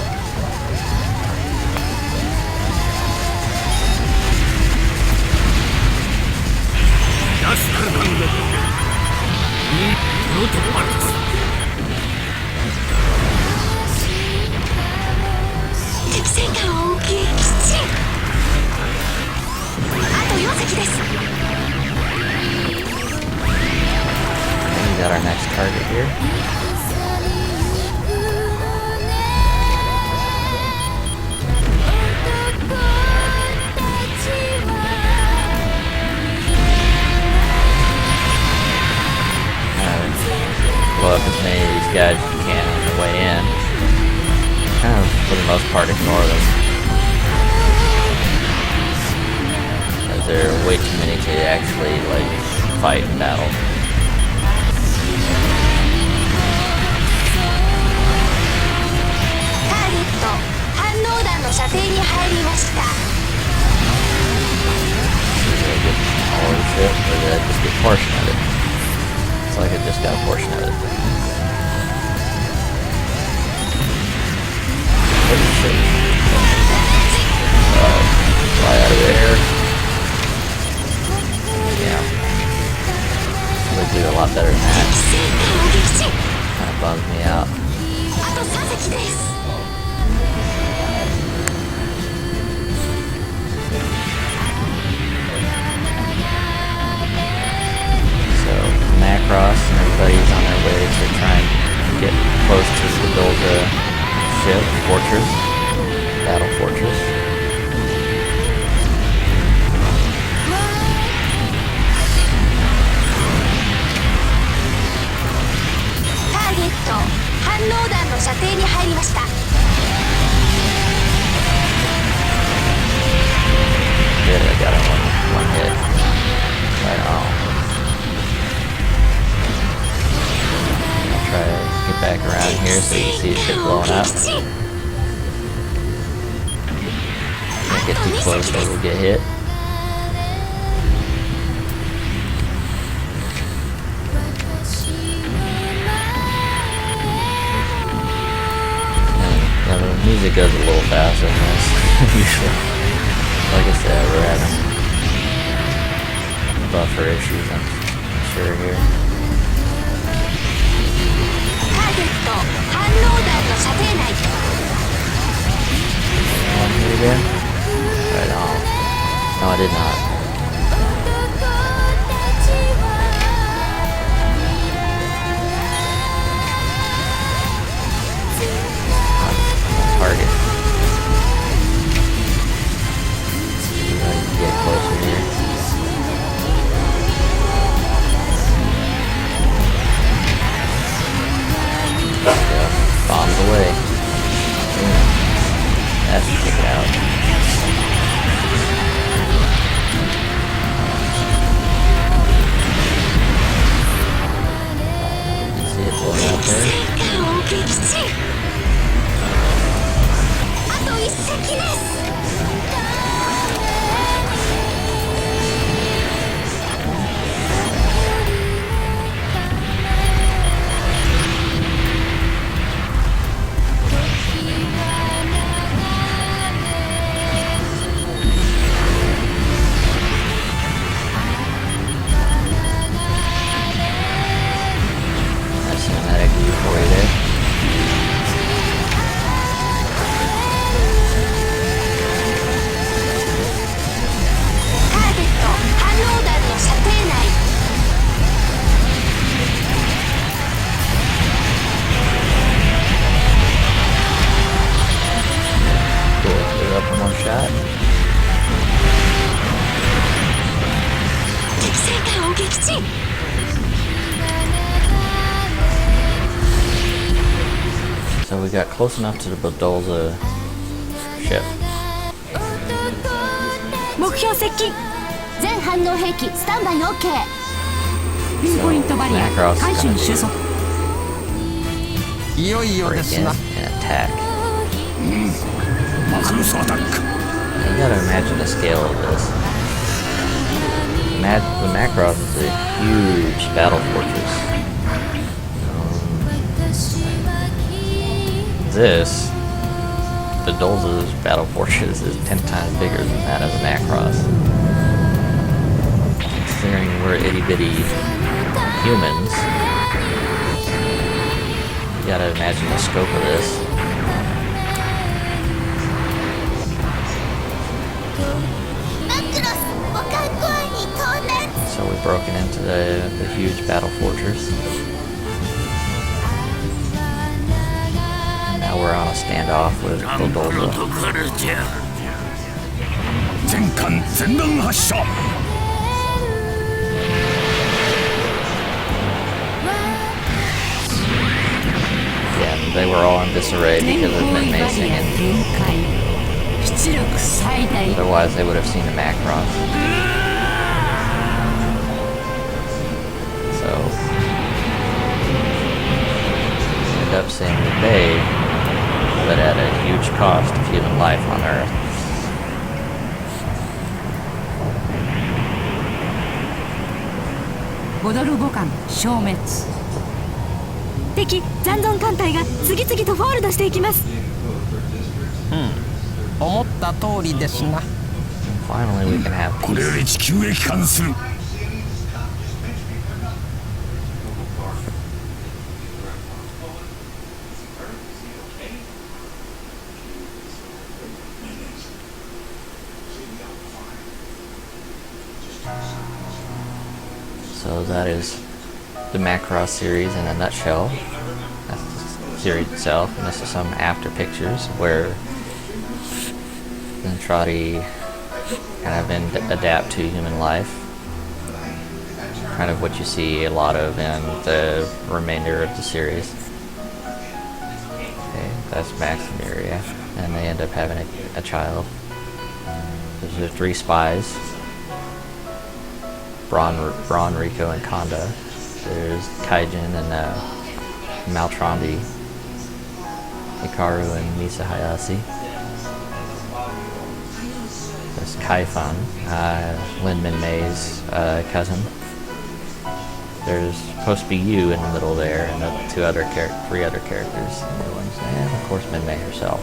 We got our next target here. Blow up as many of these guys as you can on the way in. Kind of, for the most part, ignore them. As there are way too many to actually, like, fight in battle. All the shit, or did I just get a portion of it? It's like I just got a portion of it. Holy shit. Fly out of there. Yeah. They do a lot better than that. Kind of bums me out. Macross and everybody's on their way to try and get close to the Dolga ship, fortress, battle fortress. Target 反応弾の射程に入りました。 Good, I got it one hit. Right on. Try to get back around here so you can see the ship blowing up. Don't get too close or we'll get hit. And the music goes a little faster than this, usually. Like I said, we're having buffer issues, I'm sure, here. Again? Right on. No, I did not. Target. See if I can get closer here. Yeah, bombs away. That's kick it out. See it blowing out there. Cinematic view for you. So we got close enough to the Bulldozer ship. 目標接近。全反応兵器スタンバイ OK。ピンポイントバリア回収に収束。いよいよですな。マクロスアタック。 You gotta imagine the scale of this. The Macross is a huge battle fortress. This, the Dolza's battle fortress, is 10 times bigger than that of the Macross. Considering we're itty bitty humans, you gotta imagine the scope of this. So we've broken into the huge battle fortress. Now we're on a standoff with Bulldozer. Yeah, they were all in disarray because of Minmay singing. Otherwise they would have seen the Macross. So end up seeing the bay, but at a huge cost of human life on Earth. ボドル母艦消滅。敵残存艦隊が次々とフォールドしていきます。思った通りですな。Finally we can have peace. これより地球へ帰還する。So that is the Macross series in a nutshell. That's the series itself, and this is some after pictures where Zentradi kind of adapt to human life. Kind of what you see a lot of in the remainder of the series. Okay, that's Max and Miria, and they end up having a child. There's the 3 spies. Braun, Rico, and Konda. There's Kaijin and Maltrondi, Hikaru, and Misa Hayase. There's Kaifun, Lin Minmay's cousin. There's supposed to be Yu in the middle there, and the 3 other characters, and of course Minmay herself.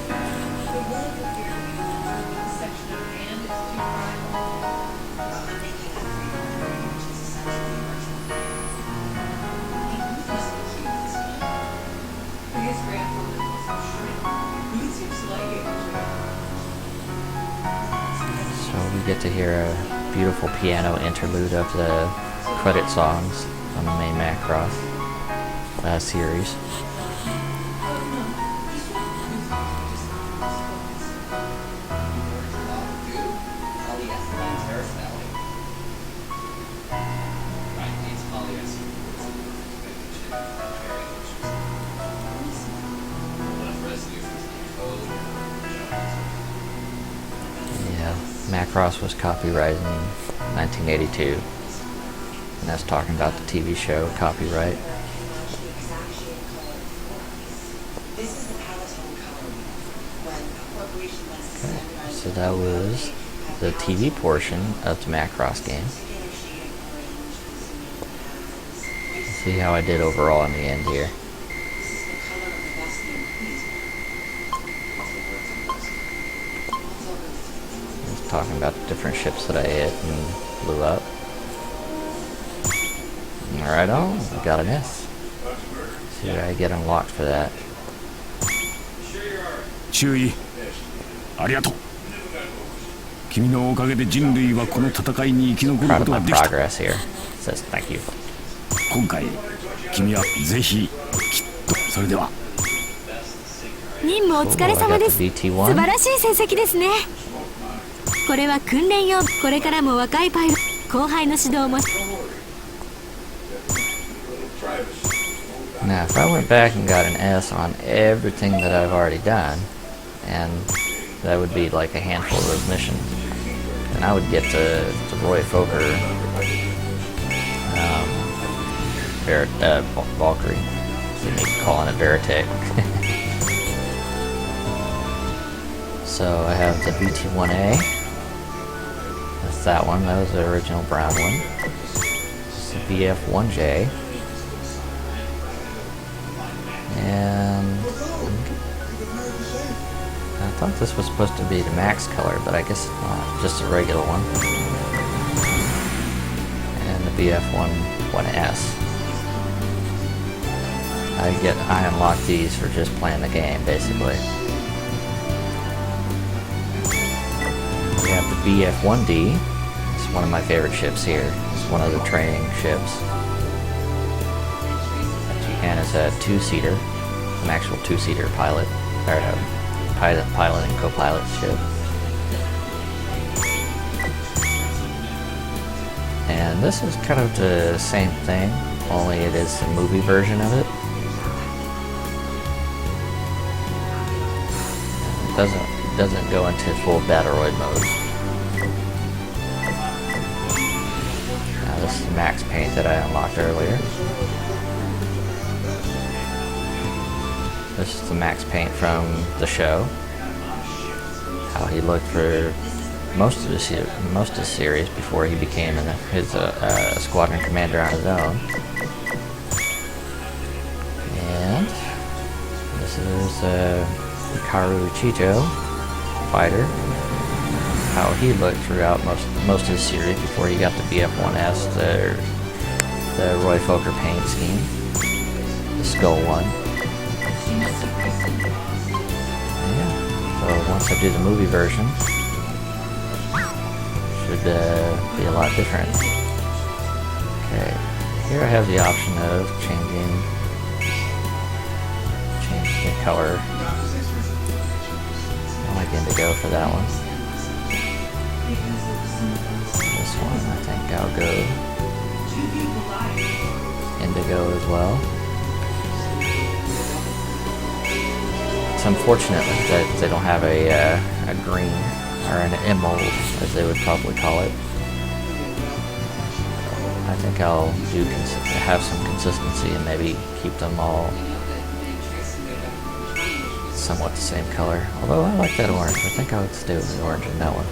Get to hear a beautiful piano interlude of the credit songs on the main Macross series. Macross was copyrighted in 1982, and that's talking about the TV show copyright. Okay, so that was the TV portion of the Macross game. Let's see how I did overall in the end here. Talking about the different ships that I hit and blew up. Alright on, I got an S. See what I get unlocked for that. 注意ありがとう。君のおかげで人類はこの戦いに生き残ることができた。今回君はぜひきっと。それでは任務お疲れ様です。素晴らしい成績ですね。これは訓練用。これからも若いパイロット後輩の指導も。Now, if I went back and got an S on everything that I've already done, and that would be like a handful of missions, and I would get to Roy Fokker, Valkyrie. So you may call it a Veritech. So I have the VT-1A. That's that one. That was the original brown one. This is the VF-1J. And I thought this was supposed to be the max color, but I guess not. Just a regular one. And the VF-1S. I unlock these for just playing the game, basically. We have the VF-1D. It's one of my favorite ships here. It's one of the training ships. And it's a two-seater, an actual two-seater pilot, or pilot and co-pilot ship. And this is kind of the same thing, only it is the movie version of it. It doesn't go into full Battleroid mode. Now this is the max paint that I unlocked earlier. This is the max paint from the show. How he looked for most of the series before he became his squadron commander on his own. And this is Hikaru Chicho fighter. How he looked throughout most of the series before he got the VF-1S, the Roy Fokker paint scheme, the Skull one. Yeah. So once I do the movie version, should be a lot different. Okay, here I have the option of changing the color. I like indigo for that one. This one I think I'll go indigo as well. It's unfortunate that they don't have a green, or an emerald, as they would probably call it. I think I'll have some consistency and maybe keep them all somewhat the same color. Although I like that orange. I think I would stay with the orange in that one.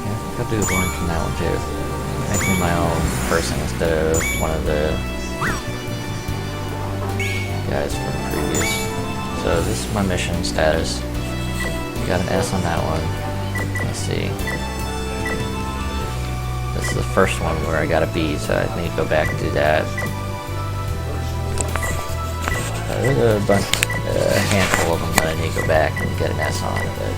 Yeah, I think I'll do orange in that one too. Make me my own person instead of one of the guys from the previous. So this is my mission status. Got an S on that one. Let's see. This is the first one where I got a B, so I need to go back and do that. There's a handful of them that I need to go back and get an S on. But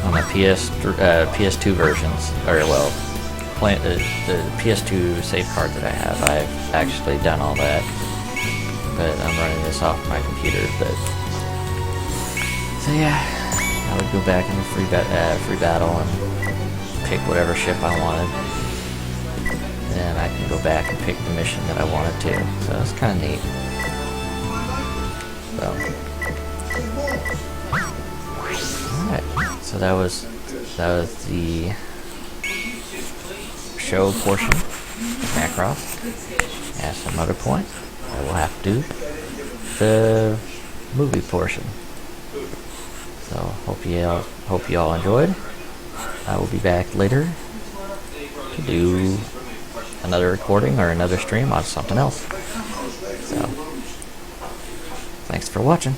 on the PS2 versions, or well, the PS2 save card that I have, I've actually done all that. But I'm running this off my computer. But so yeah, I would go back in the free battle and pick whatever ship I wanted, and then I can go back and pick the mission that I wanted to. So it's kind of neat. So, alright. So that was the show portion of Macross. At some other point, I will have to do the movie portion. So hope you all enjoyed. I will be back later to do another recording or another stream on something else. So, thanks for watching.